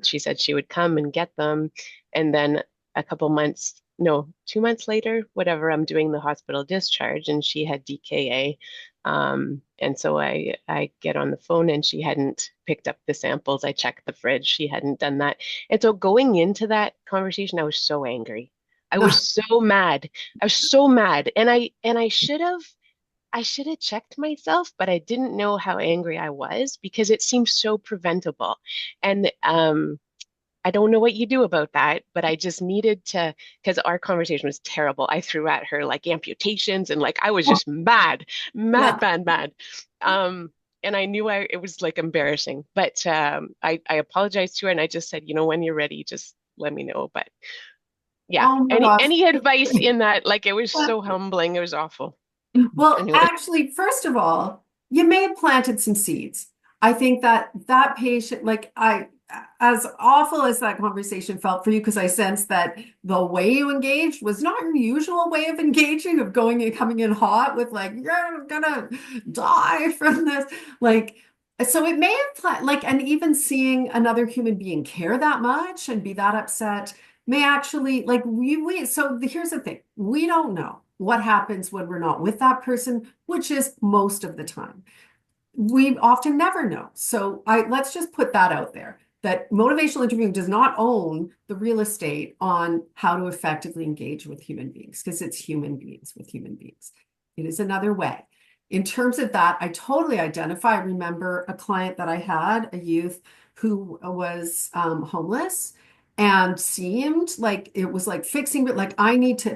She said she would come and get them. And then a couple months, no, 2 months later, whatever, I'm doing the hospital discharge and she had DKA. And so I get on the phone and she hadn't picked up the samples. I checked the fridge. She hadn't done that. And so going into that conversation, I was so angry. I No. was so mad. I was so mad. And I should have checked myself, but I didn't know how angry I was because it seemed so preventable. And I don't know what you do about that, but I just needed to, because our conversation was terrible. I threw at her like amputations and like I was just mad, Yeah. mad, mad, mad. And I knew it was like embarrassing, but I apologized to her and I just said, when you're ready, just let me know. But yeah, Oh my any gosh. any advice in that? Like it was so humbling. It was awful. Well, Anyway. actually, first of all, you may have planted some seeds. I think that that patient, like as awful as that conversation felt for you, because I sensed that the way you engaged was not your usual way of engaging, of going and coming in hot with like, you're gonna die from this. Like, so it may have like, and even seeing another human being care that much and be that upset may actually like so here's the thing, we don't know what happens when we're not with that person, which is most of the time. We often never know. So let's just put that out there, that motivational interviewing does not own the real estate on how to effectively engage with human beings, because it's human beings with human beings. It is another way. In terms of that, I totally identify. I remember a client that I had, a youth who was homeless and seemed like it was like fixing, but like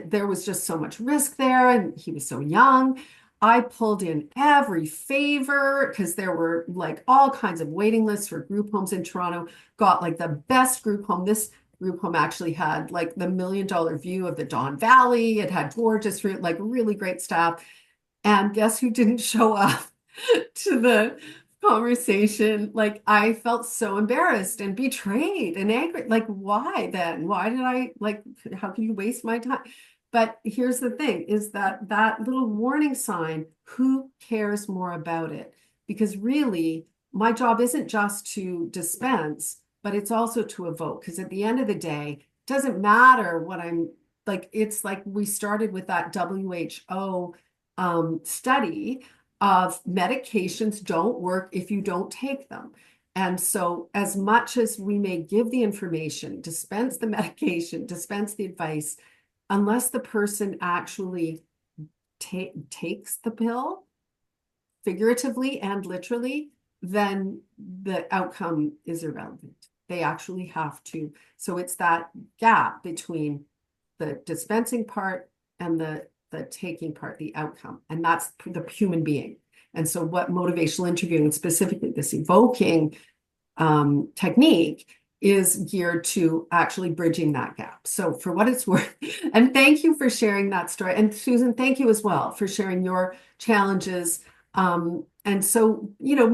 there was just so much risk there, and he was so young. I pulled in every favor because there were like all kinds of waiting lists for group homes in Toronto. Got like the best group home. This group home actually had like the $1 million view of the Don Valley. It had gorgeous fruit, like really great staff. And guess who didn't show up to the conversation? Like I felt so embarrassed and betrayed and angry. Like, why then? Why did I like, how can you waste my time? But here's the thing, is that that little warning sign, who cares more about it? Because really, my job isn't just to dispense, but it's also to evoke. Because at the end of the day, it doesn't matter what I'm like, it's like we started with that WHO study of medications don't work if you don't take them. And so, as much as we may give the information, dispense the medication, dispense the advice, unless the person actually takes the pill, figuratively and literally, then the outcome is irrelevant. They actually have to. So it's that gap between the dispensing part and the taking part, the outcome, and that's the human being. And so what motivational interviewing, and specifically this evoking technique, is geared to actually bridging that gap. So for what it's worth, and thank you for sharing that story. And Susan, thank you as well for sharing your challenges. And so,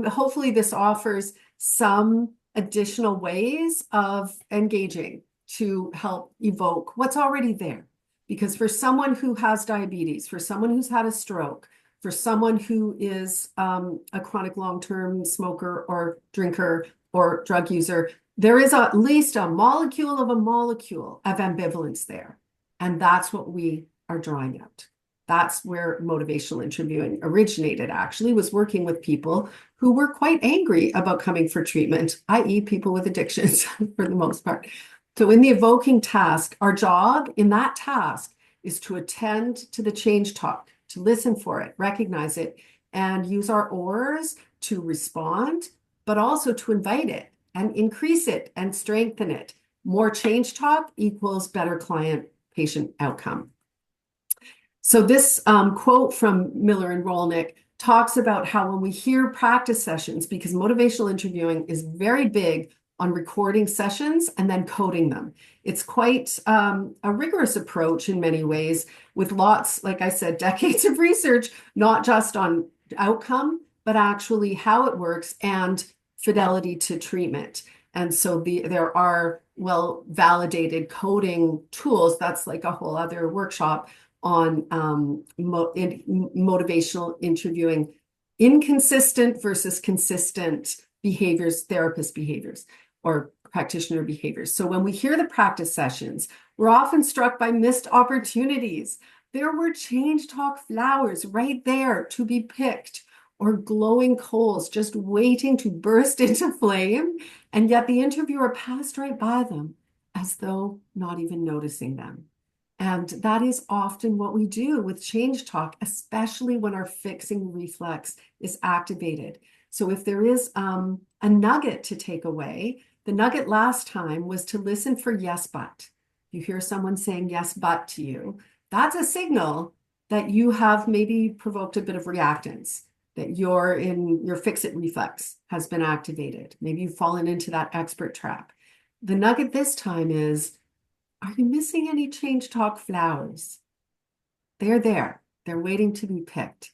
hopefully this offers some additional ways of engaging to help evoke what's already there. Because for someone who has diabetes, for someone who's had a stroke, for someone who is a chronic long-term smoker or drinker or drug user, there is at least a molecule of ambivalence there. And that's what we are drawing out. That's where motivational interviewing originated, actually, was working with people who were quite angry about coming for treatment, i.e. people with addictions for the most part. So in the evoking task, our job in that task is to attend to the change talk, to listen for it, recognize it, and use our oars to respond, but also to invite it and increase it and strengthen it. More change talk equals better client-patient outcome. So this quote from Miller and Rolnick talks about how when we hear practice sessions, because motivational interviewing is very big on recording sessions and then coding them. It's quite a rigorous approach in many ways, with lots, like I said, decades of research, not just on outcome, but actually how it works and fidelity to treatment. And so there are well-validated coding tools. That's like a whole other workshop on motivational interviewing, inconsistent versus consistent behaviors, therapist behaviors, or practitioner behaviors. So when we hear the practice sessions, we're often struck by missed opportunities. There were change talk flowers right there to be picked, or glowing coals just waiting to burst into flame, and yet the interviewer passed right by them as though not even noticing them. And that is often what we do with change talk, especially when our fixing reflex is activated. So if there is a nugget to take away, the nugget last time was to listen for yes, but. You hear someone saying yes, but to you, that's a signal that you have maybe provoked a bit of reactance, that your fix-it reflex has been activated. Maybe you've fallen into that expert trap. The nugget this time is, are you missing any change talk flowers? They're there. They're waiting to be picked.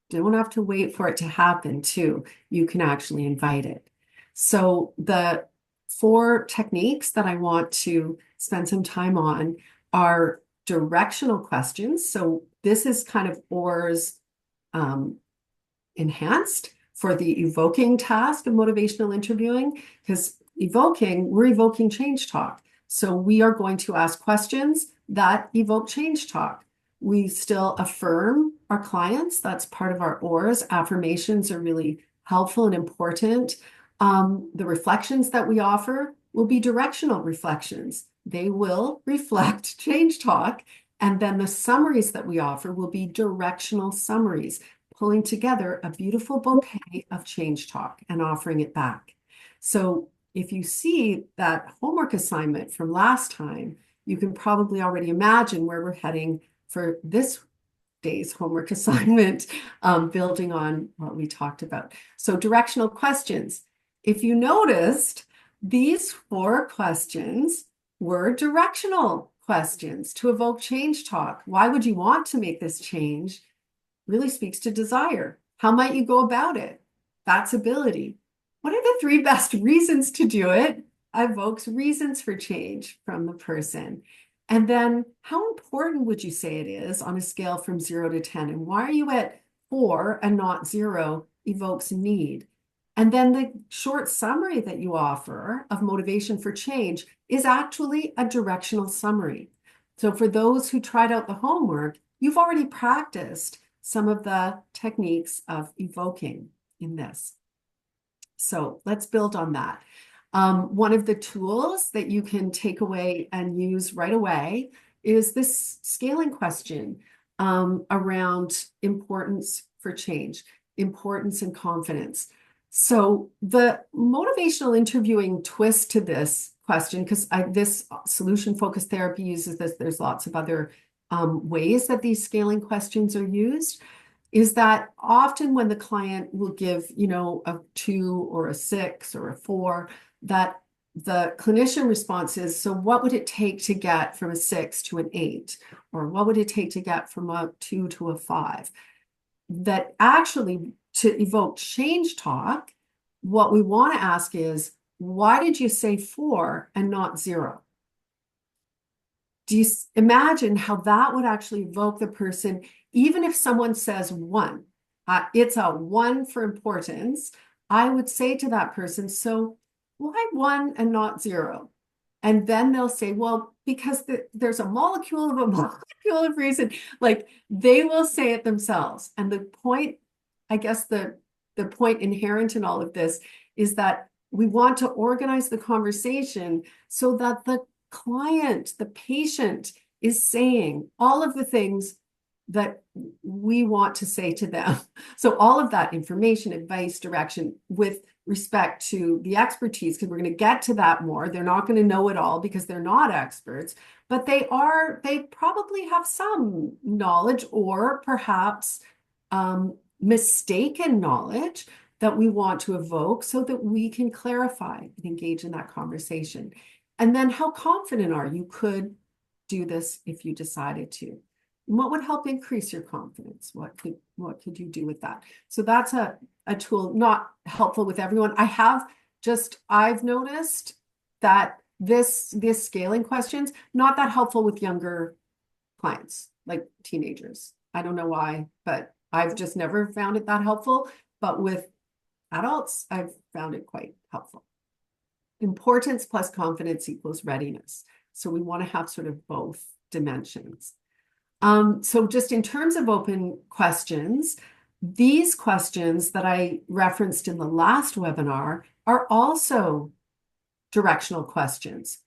Don't have to wait for it to happen too. You can actually invite it. So the 4 techniques that I want to spend some time on are directional questions. So this is kind of OR's enhanced for the evoking task of motivational interviewing, because we're evoking change talk. So we are going to ask questions that evoke change talk. We still affirm our clients. That's part of our ORs. Affirmations are really helpful and important. The reflections that we offer will be directional reflections. They will reflect change talk. And then the summaries that we offer will be directional summaries, pulling together a beautiful bouquet of change talk and offering it back. So if you see that homework assignment from last time, you can probably already imagine where we're heading for this day's homework assignment, building on what we talked about. So directional questions. If you noticed, these 4 questions were directional questions to evoke change talk. Why would you want to make this change? Really speaks to desire. How might you go about it? That's ability. What are the 3 best reasons to do it? Evokes reasons for change from the person. And then how important would you say it is on a scale from 0 to 10? And why are you at 4 and not 0? Evokes need. And then the short summary that you offer of motivation for change is actually a directional summary. So for those who tried out the homework, you've already practiced some of the techniques of evoking in this. So let's build on that. One of the tools that you can take away and use right away is this scaling question around importance for change, importance and confidence. So the motivational interviewing twist to this question, because this solution-focused therapy uses this, there's lots of other ways that these scaling questions are used, is that often when the client will give, a 2 or a 6 or a 4, that the clinician response is, so what would it take to get from a 6 to an 8? Or what would it take to get from a 2 to a 5? That actually, to evoke change talk, what we want to ask is, why did you say 4 and not 0? Do you imagine how that would actually evoke the person, even if someone says 1, it's a 1 for importance, I would say to that person, so why 1 and not 0? And then they'll say, well, because there's a molecule of reason. Like, they will say it themselves. And the point, I guess the point inherent in all of this is that we want to organize the conversation so that the client, the patient, is saying all of the things that we want to say to them. So all of that information, advice, direction, with respect to the expertise, because we're going to get to that more. They're not going to know it all because they're not experts, but they probably have some knowledge, or perhaps mistaken knowledge that we want to evoke so that we can clarify and engage in that conversation. And then how confident are you could do this if you decided to? What would help increase your confidence? What could you do with that? So that's a tool, not helpful with everyone. I've noticed that this scaling questions, not that helpful with younger clients, like teenagers. I don't know why, but I've just never found it that helpful. But with adults, I've found it quite helpful. Importance plus confidence equals readiness. So we want to have sort of both dimensions. So just in terms of open questions, these questions that I referenced in the last webinar are also directional questions,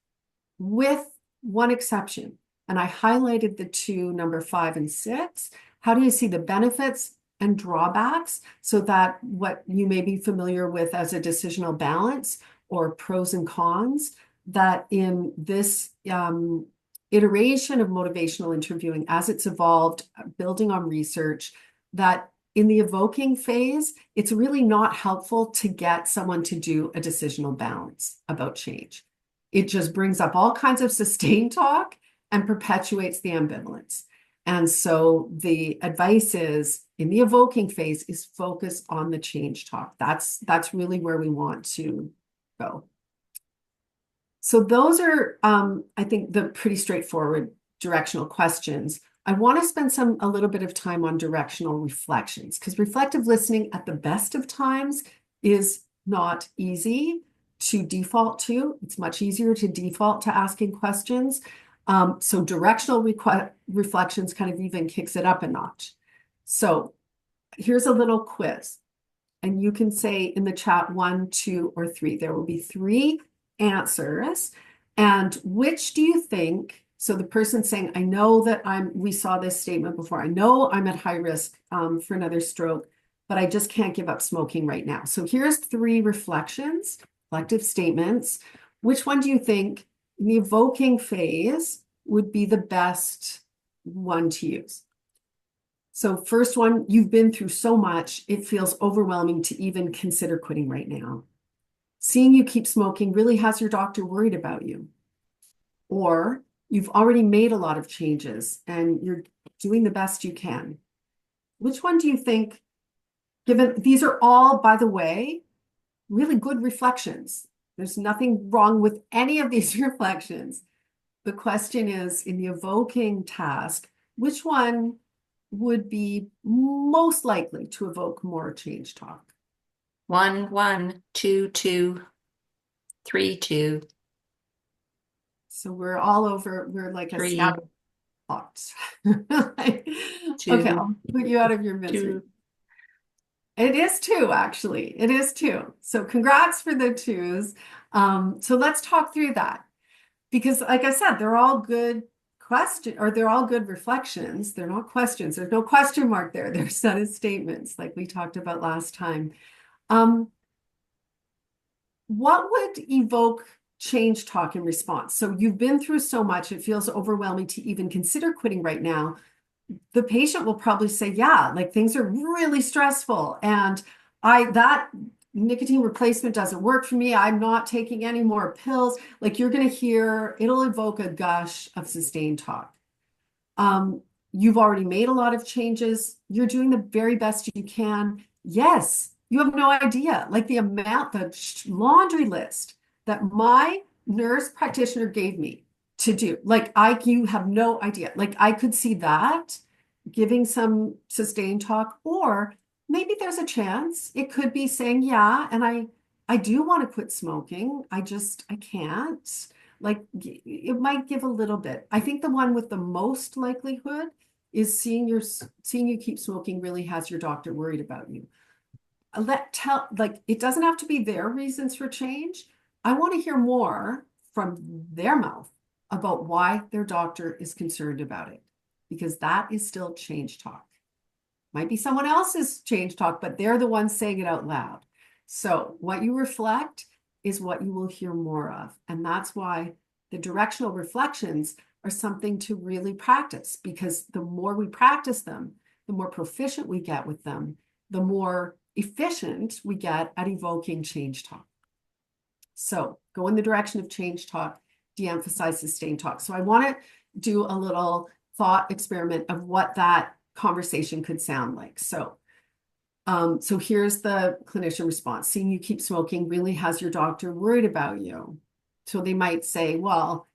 with one exception. And I highlighted the two, number 5 and 6. How do you see the benefits and drawbacks, so that what you may be familiar with as a decisional balance or pros and cons, that in this iteration of motivational interviewing, as it's evolved, building on research, that in the evoking phase, it's really not helpful to get someone to do a decisional balance about change. It just brings up all kinds of sustained talk and perpetuates the ambivalence. And so the advice is, in the evoking phase, is focus on the change talk. That's really where we want to go. So those are, I think, the pretty straightforward directional questions. I want to spend a little bit of time on directional reflections, because reflective listening at the best of times is not easy to default to. It's much easier to default to asking questions. So directional reflections kind of even kicks it up a notch. So here's a little quiz, and you can say in the chat 1, 2, or 3. There will be 3 answers. And which do you think? So the person saying, I know that we saw this statement before. I know I'm at high risk for another stroke, but I just can't give up smoking right now. So here's 3 reflections, reflective statements. Which one do you think in the evoking phase would be the best one to use? So first one, you've been through so much, it feels overwhelming to even consider quitting right now. Seeing you keep smoking really has your doctor worried about you. Or you've already made a lot of changes and you're doing the best you can. Which one do you think, given these are all, by the way, really good reflections. There's nothing wrong with any of these reflections. The question is, in the evoking task, which one would be most likely to evoke more change talk? 1, 1, 2, 2, 3, 2. So we're all over, we're like a 3, scatter box. Okay, 2, I'll put you out of your misery. 2. It is 2, actually. It is 2. So congrats for the 2s. So let's talk through that. Because like I said, they're all good questions, or they're all good reflections. They're not questions. There's no question mark there. They're set as statements like we talked about last time. What would evoke change talk in response? So you've been through so much, it feels overwhelming to even consider quitting right now. The patient will probably say, yeah, like things are really stressful, and that nicotine replacement doesn't work for me. I'm not taking any more pills. Like, you're going to hear, it'll evoke a gush of sustained talk. You've already made a lot of changes. You're doing the very best you can. Yes, you have no idea. Like the laundry list that my nurse practitioner gave me to do. Like, you have no idea. Like, I could see that giving some sustained talk, or maybe there's a chance it could be saying, yeah, and I do want to quit smoking. I can't. Like, it might give a little bit. I think the one with the most likelihood is seeing you keep smoking really has your doctor worried about you. Like, it doesn't have to be their reasons for change. I want to hear more from their mouth about why their doctor is concerned about it, because that is still change talk. Might be someone else's change talk, but they're the ones saying it out loud. So what you reflect is what you will hear more of. And that's why the directional reflections are something to really practice, because the more we practice them, the more proficient we get with them, the more efficient we get at evoking change talk. So go in the direction of change talk, de-emphasize sustained talk. So I want to do a little thought experiment of what that conversation could sound like. So here's the clinician response. Seeing you keep smoking really has your doctor worried about you. So they might say, well,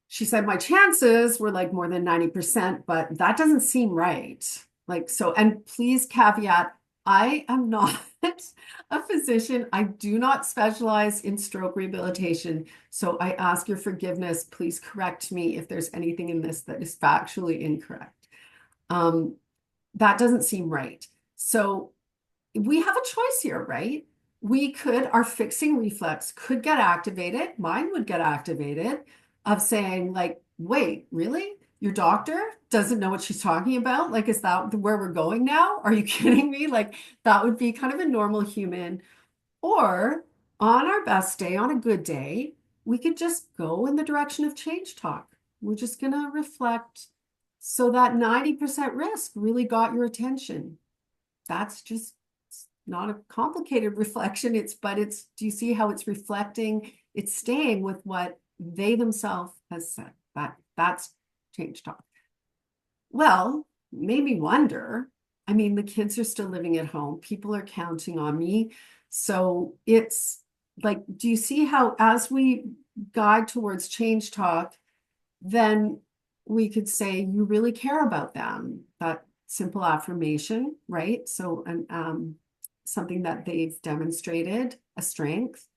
she said my chances were like more than 90%, but that doesn't seem right. Like, so, and please caveat, I am not a physician. I do not specialize in stroke rehabilitation. So I ask your forgiveness. Please correct me if there's anything in this that is factually incorrect. That doesn't seem right. So we have a choice here, right? Our fixing reflex could get activated. Mine would get activated of saying like, wait, really? Your doctor doesn't know what she's talking about? Like, is that where we're going now? Are you kidding me? Like, that would be kind of a normal human. Or on our best day, on a good day, we could just go in the direction of change talk. We're just going to reflect. So that 90% risk really got your attention. That's just not a complicated reflection. Do you see how it's reflecting? It's staying with what they themselves has said. That's change talk. Well, made me wonder. I mean, the kids are still living at home. People are counting on me. So it's like, do you see how as we guide towards change talk, then we could say, you really care about them. That simple affirmation, right? So, something that they've demonstrated, a strength.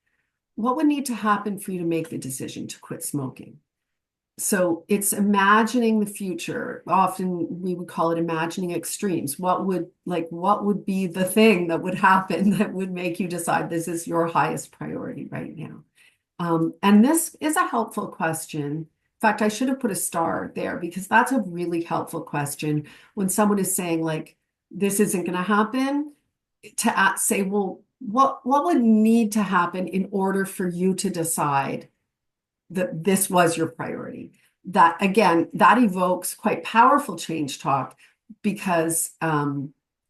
What would need to happen for you to make the decision to quit smoking? So it's imagining the future. Often we would call it imagining extremes. What would be the thing that would happen that would make you decide this is your highest priority right now? And this is a helpful question. In fact, I should have put a star there because that's a really helpful question when someone is saying like, this isn't going to happen, to say, well, what would need to happen in order for you to decide that this was your priority? That again, that evokes quite powerful change talk because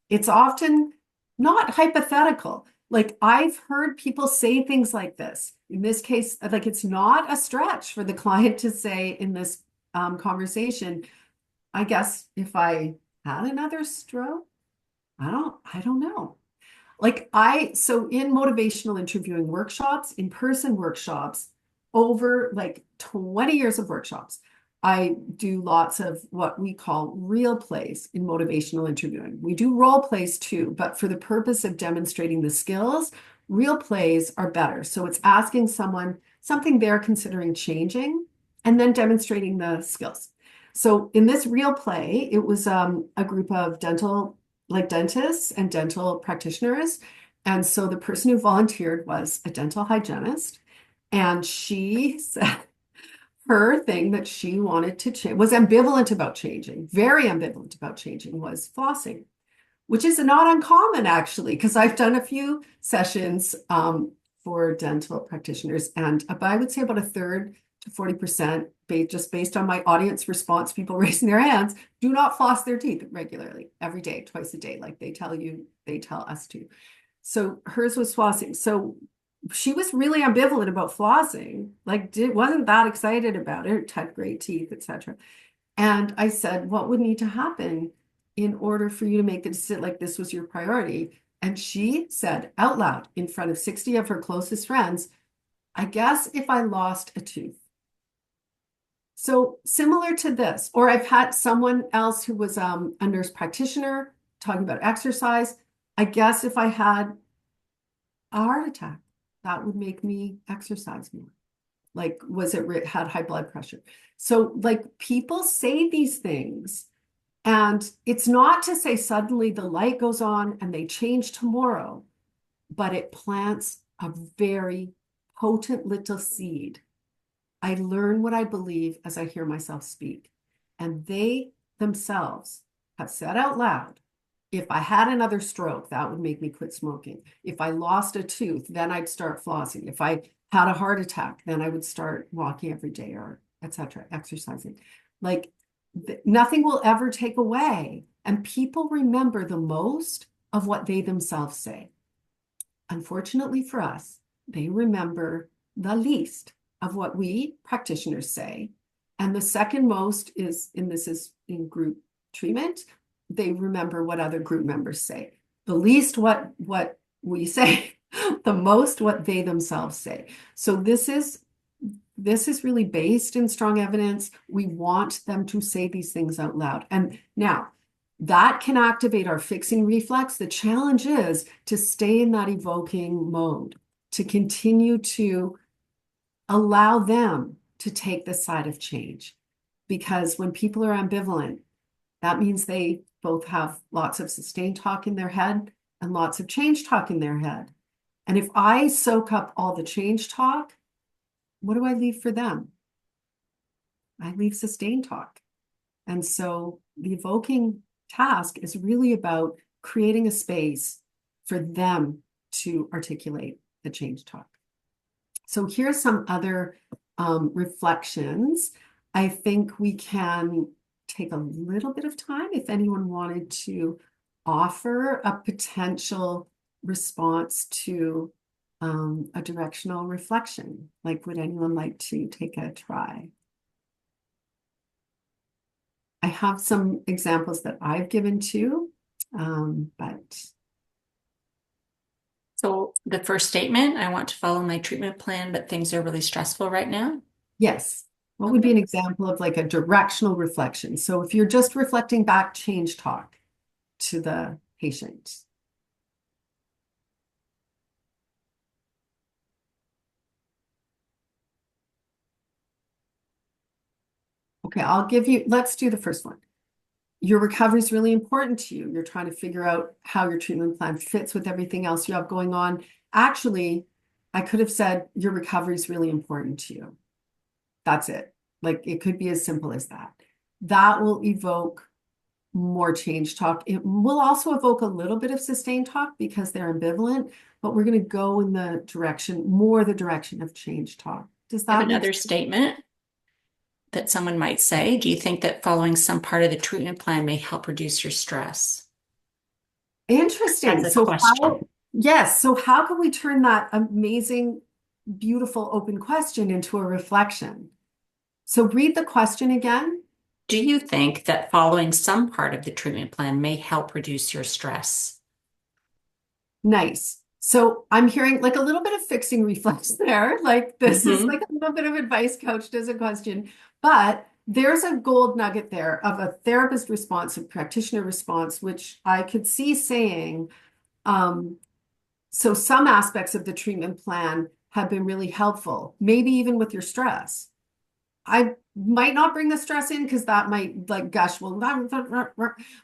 it's often not hypothetical. Like I've heard people say things like this. In this case, like it's not a stretch for the client to say in this conversation, I guess if I had another stroke, I don't know. So in motivational interviewing workshops, in-person workshops, over like 20 years of workshops, I do lots of what we call real plays in motivational interviewing. We do role plays too, but for the purpose of demonstrating the skills, real plays are better. So it's asking someone something they're considering changing and then demonstrating the skills. So in this real play, it was a group of dentists and dental practitioners. And so the person who volunteered was a dental hygienist. And she said her thing that she wanted to change, was ambivalent about changing, very ambivalent about changing, was flossing, which is not uncommon actually, because I've done a few sessions for dental practitioners. And I would say about a third to 40%, just based on my audience response, people raising their hands, do not floss their teeth regularly, every day, twice a day, like they tell us to. So hers was flossing. So she was really ambivalent about flossing, wasn't that excited about it, had great teeth, etc. And I said, what would need to happen in order for you to make the decision, like this was your priority? And she said out loud in front of 60 of her closest friends, I guess if I lost a tooth. So similar to this, or I've had someone else who was a nurse practitioner talking about exercise. I guess if I had a heart attack, that would make me exercise more. Like, had high blood pressure. So like people say these things, and it's not to say suddenly the light goes on and they change tomorrow, but it plants a very potent little seed. I learn what I believe as I hear myself speak. And they themselves have said out loud, if I had another stroke, that would make me quit smoking. If I lost a tooth, then I'd start flossing. If I had a heart attack, then I would start walking every day or etc., exercising. Like nothing will ever take away. And people remember the most of what they themselves say. unfortunately for us, they remember the least of what we practitioners say. And the second most is, and this is in group treatment, they remember what other group members say. The least what we say, the most what they themselves say. So this is really based in strong evidence. We want them to say these things out loud. And now that can activate our fixing reflex. The challenge is to stay in that evoking mode, to continue to allow them to take the side of change. Because when people are ambivalent, that means they both have lots of sustained talk in their head and lots of change talk in their head. And if I soak up all the change talk, what do I leave for them? I leave sustained talk. And so the evoking task is really about creating a space for them to articulate the change talk. So here's some other reflections. I think we can take a little bit of time if anyone wanted to offer a potential response to a directional reflection. Like, would anyone like to take a try? I have some examples that I've given too, but So the first statement, I want to follow my treatment plan, but things are really stressful right now. yes. What would be an example of like a directional reflection? So if you're just reflecting back change talk to the patient. Okay, let's do the first one. Your recovery is really important to you. You're trying to figure out how your treatment plan fits with everything else you have going on. Actually, I could have said your recovery is really important to you. That's it. Like, it could be as simple as that. That will evoke more change talk. It will also evoke a little bit of sustained talk because they're ambivalent, but we're going to go in the direction of change talk. Does I have that make another sense? statement that someone might say, do you think that following some part of the treatment plan may help reduce your stress? Interesting. As a question. Yes. So how can we turn that amazing, beautiful, open question into a reflection? So read the question again. Do you think that following some part of the treatment plan may help reduce your stress? Nice. So I'm hearing like a little bit of fixing reflex there. Like, this is Mhm. like a little bit of advice couched as a question, but there's a gold nugget there of a therapist response, a practitioner response, which I could see saying, so some aspects of the treatment plan have been really helpful, maybe even with your stress. I might not bring the stress in because that might like gush, well,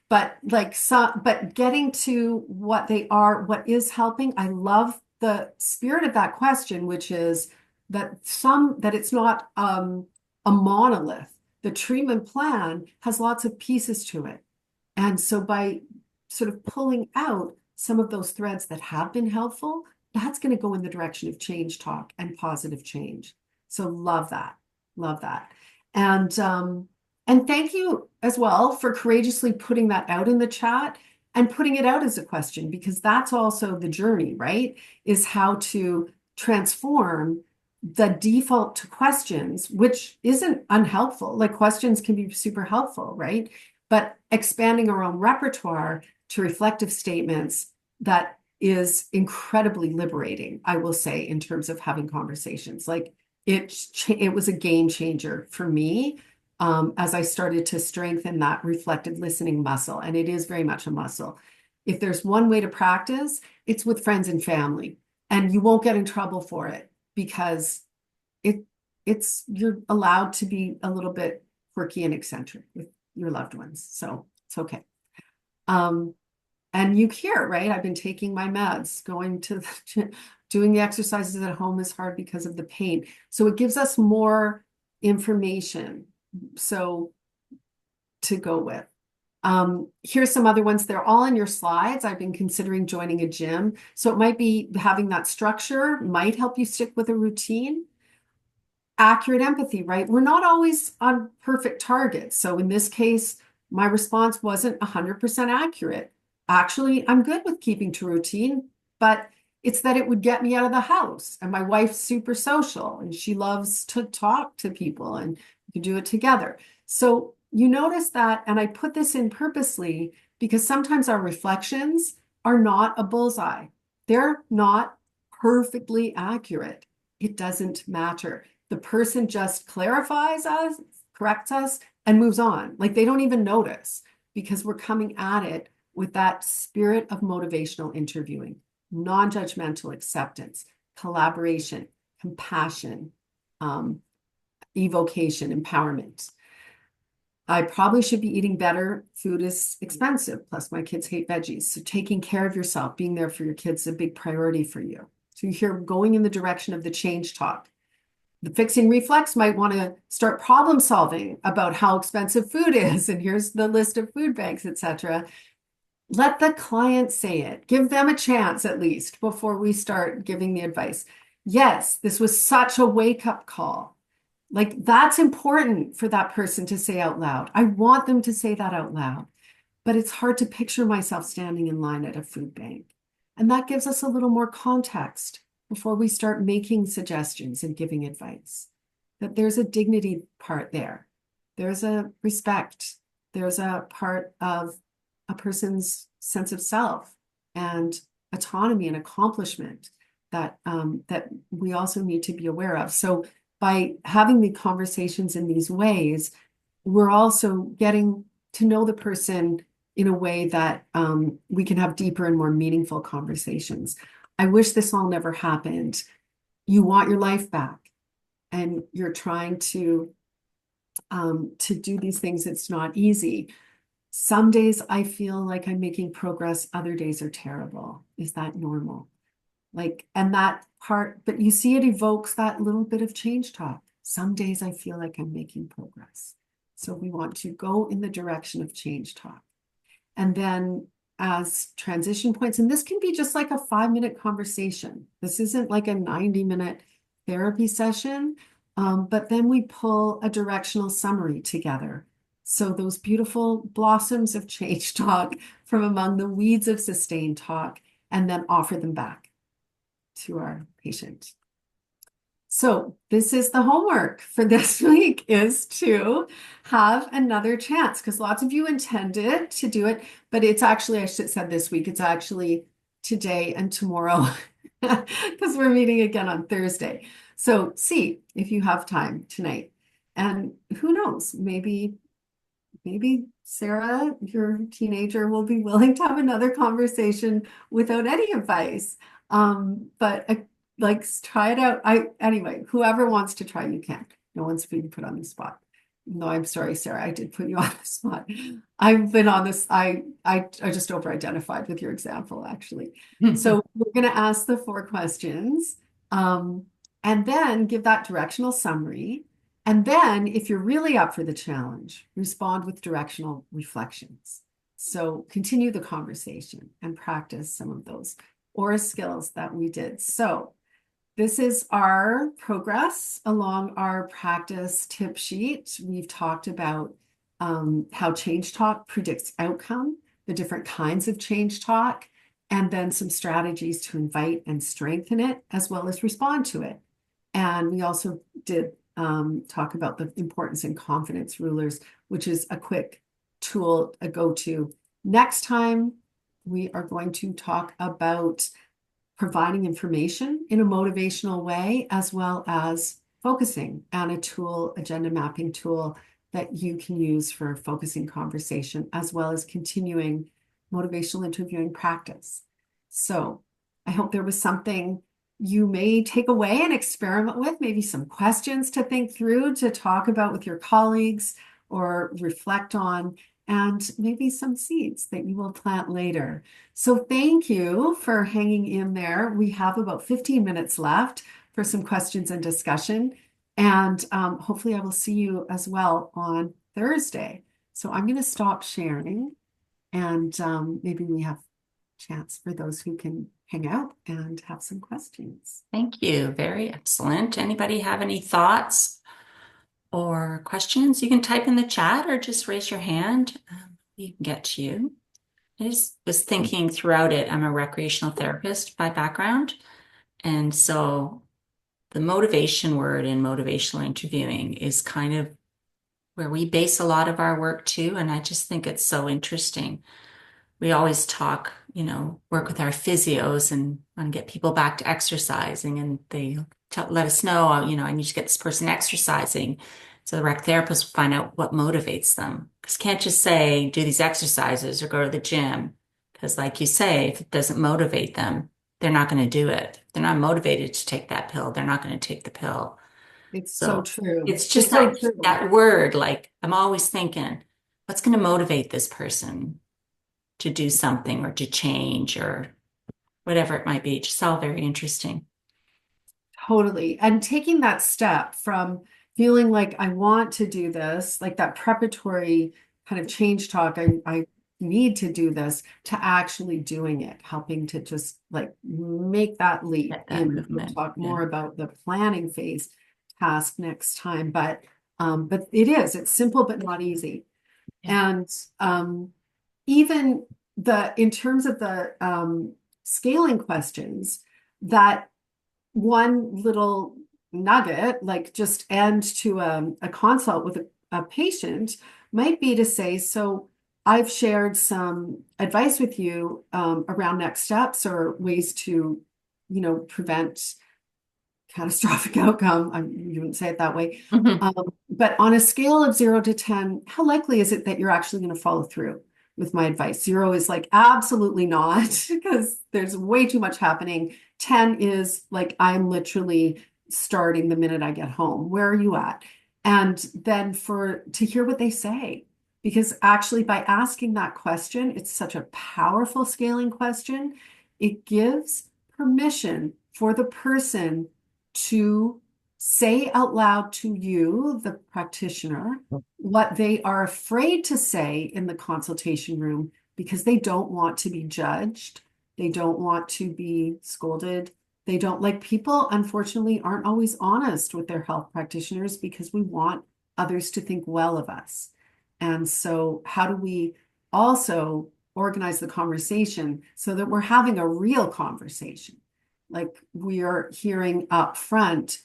but but getting to what they are, what is helping. I love the spirit of that question, which is that it's not a monolith. The treatment plan has lots of pieces to it. And so by sort of pulling out some of those threads that have been helpful, that's going to go in the direction of change talk and positive change. So love that. Love that. And thank you as well for courageously putting that out in the chat and putting it out as a question, because that's also the journey, right? Is how to transform the default to questions, which isn't unhelpful. Like, questions can be super helpful, right? But expanding our own repertoire to reflective statements, that is incredibly liberating, I will say, in terms of having conversations. Like, it was a game changer for me as I started to strengthen that reflective listening muscle. And it is very much a muscle. If there's one way to practice, it's with friends and family, and you won't get in trouble for it because you're allowed to be a little bit quirky and eccentric with your loved ones. So it's okay. And you hear, right? I've been taking my meds, going to doing the exercises at home is hard because of the pain. So it gives us more information. So to go with. Here's some other ones. They're all in your slides. I've been considering joining a gym. So it might be having that structure might help you stick with a routine. Accurate empathy, right? We're not always on perfect targets. So in this case, my response wasn't 100% accurate. Actually, I'm good with keeping to routine, but It's that it would get me out of the house. And my wife's super social and she loves to talk to people and we can do it together. So you notice that, and I put this in purposely because sometimes our reflections are not a bullseye. They're not perfectly accurate. It doesn't matter. The person just clarifies us, corrects us, and moves on. Like they don't even notice because we're coming at it with that spirit of motivational interviewing, non-judgmental acceptance, collaboration, compassion, evocation, empowerment. I probably should be eating better. Food is expensive. Plus, my kids hate veggies. So, taking care of yourself, being there for your kids is a big priority for you. So, you're going in the direction of the change talk. The fixing reflex might want to start problem solving about how expensive food is. And here's the list of food banks, etc. Let the client say it. Give them a chance at least before we start giving the advice. Yes, this was such a wake-up call. Like that's important for that person to say out loud. I want them to say that out loud, but it's hard to picture myself standing in line at a food bank. And that gives us a little more context before we start making suggestions and giving advice. That there's a dignity part there. There's a respect. There's a part of a person's sense of self and autonomy and accomplishment that that we also need to be aware of. So by having the conversations in these ways, we're also getting to know the person in a way that we can have deeper and more meaningful conversations. I wish this all never happened. You want your life back, and you're trying to do these things. It's not easy. Some days I feel like I'm making progress. Other days are terrible. Is that normal? Like, and that part, but you see, it evokes that little bit of change talk. Some days I feel like I'm making progress. So we want to go in the direction of change talk. And then as transition points, and this can be just like a 5-minute conversation. This isn't like a 90-minute therapy session, but then we pull a directional summary together. So those beautiful blossoms of change talk from among the weeds of sustained talk, and then offer them back to our patient. So this is the homework for this week, is to have another chance, because lots of you intended to do it, but it's actually, I should have said this week, it's actually today and tomorrow because we're meeting again on Thursday. So see if you have time tonight. And who knows, maybe Sarah, your teenager, will be willing to have another conversation without any advice. But like try it out. Anyway, whoever wants to try, you can. No one's being put on the spot. No, I'm sorry, Sarah, I did put you on the spot. I've been on this. I just over-identified with your example, actually. So we're going to ask the 4 questions, and then give that directional summary. And then, if you're really up for the challenge, respond with directional reflections. So continue the conversation and practice some of those aura skills that we did. So this is our progress along our practice tip sheet. We've talked about how change talk predicts outcome, the different kinds of change talk, and then some strategies to invite and strengthen it, as well as respond to it. And we also did talk about the importance and confidence rulers, which is a quick tool, a go-to. Next time, we are going to talk about providing information in a motivational way, as well as focusing, and a tool, agenda mapping tool that you can use for focusing conversation, as well as continuing motivational interviewing practice. So I hope there was something you may take away and experiment with, maybe some questions to think through, to talk about with your colleagues or reflect on, and maybe some seeds that you will plant later. So thank you for hanging in there. We have about 15 minutes left for some questions and discussion. And hopefully I will see you as well on Thursday. So I'm going to stop sharing, and maybe we have a chance for those who can hang out and have some questions. Thank you. Very excellent. Anybody have any thoughts or questions? You can type in the chat or just raise your hand. We can get to you. I just was thinking throughout it, I'm a recreational therapist by background. And so the motivation word in motivational interviewing is kind of where we base a lot of our work too. And I just think it's so interesting. We always talk, work with our physios and get people back to exercising, and they let us know, I need to get this person exercising. So the rec therapist will find out what motivates them. Because can't just say, do these exercises or go to the gym. Because like you say, if it doesn't motivate them, they're not going to do it. If they're not motivated to take that pill, they're not going to take the pill. It's so So true. it's It's just so that, true. that word, like I'm always thinking, what's going to motivate this person to do something or to change or whatever it might be. It's just all very interesting. Totally. And taking that step from feeling like I want to do this, like that preparatory kind of change talk, I need to do this, to actually doing it, helping to just like make that leap. Get that We'll movement. talk Yeah. more about the planning phase task next time, but it's simple but not easy. Yeah. And even in terms of the scaling questions, that one little nugget, like just end to a consult with a patient, might be to say, so I've shared some advice with you around next steps or ways to, prevent catastrophic outcome. You wouldn't say it that way. Mhm. But on a scale of 0 to 10, how likely is it that you're actually going to follow through with my advice? 0 is like absolutely not, because there's way too much happening. 10 is like I'm literally starting the minute I get home. Where are you at? And then to hear what they say, because actually by asking that question, it's such a powerful scaling question. It gives permission for the person to say out loud to you, the practitioner, what they are afraid to say in the consultation room because they don't want to be judged. They don't want to be scolded. They don't like people, unfortunately, aren't always honest with their health practitioners because we want others to think well of us. And so, how do we also organize the conversation so that we're having a real conversation? Like we are hearing up front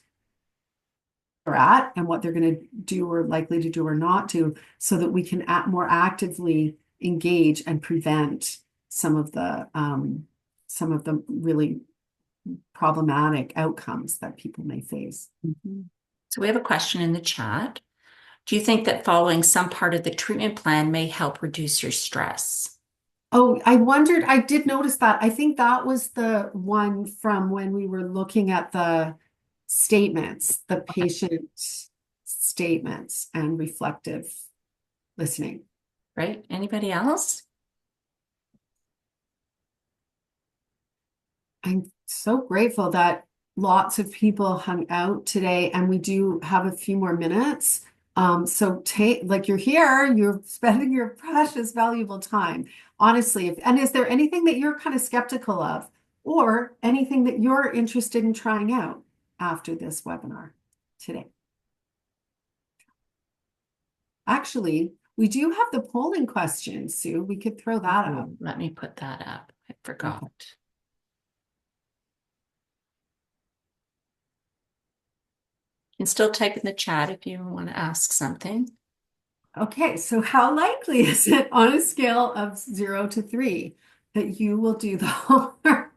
they're at and what they're going to do or likely to do or not do, so that we can more actively engage and prevent some of the really problematic outcomes that people may face. Mhm. So we have a question in the chat. Do you think that following some part of the treatment plan may help reduce your stress? Oh, I wondered, I did notice that. I think that was the one from when we were looking at the statements, the patient statements and reflective listening. Right? Anybody else? I'm so grateful that lots of people hung out today, and we do have a few more minutes. So like you're here, you're spending your precious, valuable time. Honestly, is there anything that you're kind of skeptical of, or anything that you're interested in trying out after this webinar today? Actually, we do have the polling question, Sue. We could throw that up. Let me put that up. I forgot. Okay. You can still type in the chat if you want to ask something. Okay, so how likely is it on a scale of 0 to 3 that you will do the homework?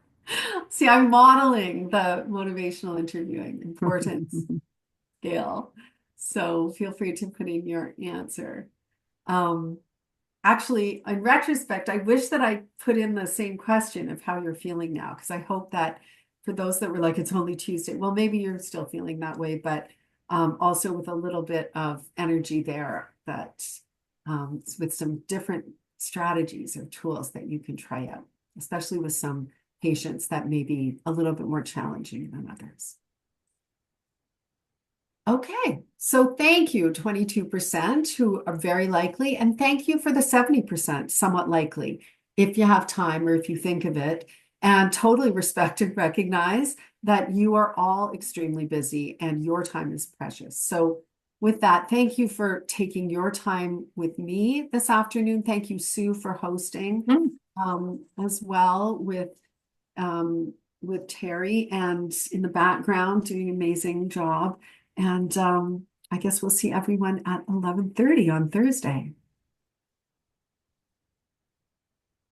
See, I'm modeling the motivational interviewing importance scale. So feel free to put in your answer. Um, Actually, in retrospect, I wish that I put in the same question of how you're feeling now, because I hope that for those that were like, it's only Tuesday, well, maybe you're still feeling that way, but also with a little bit of energy there, that with some different strategies or tools that you can try out, especially with some patients that may be a little bit more challenging than others. Okay, so thank you, 22% who are very likely, and thank you for the 70% somewhat likely, if you have time or if you think of it, and totally respect and recognize that you are all extremely busy and your time is precious. So with that, thank you for taking your time with me this afternoon. Thank you, Sue, for hosting. as well with Terry, and in the background doing an amazing job. And I guess we'll see everyone at 11:30 on Thursday.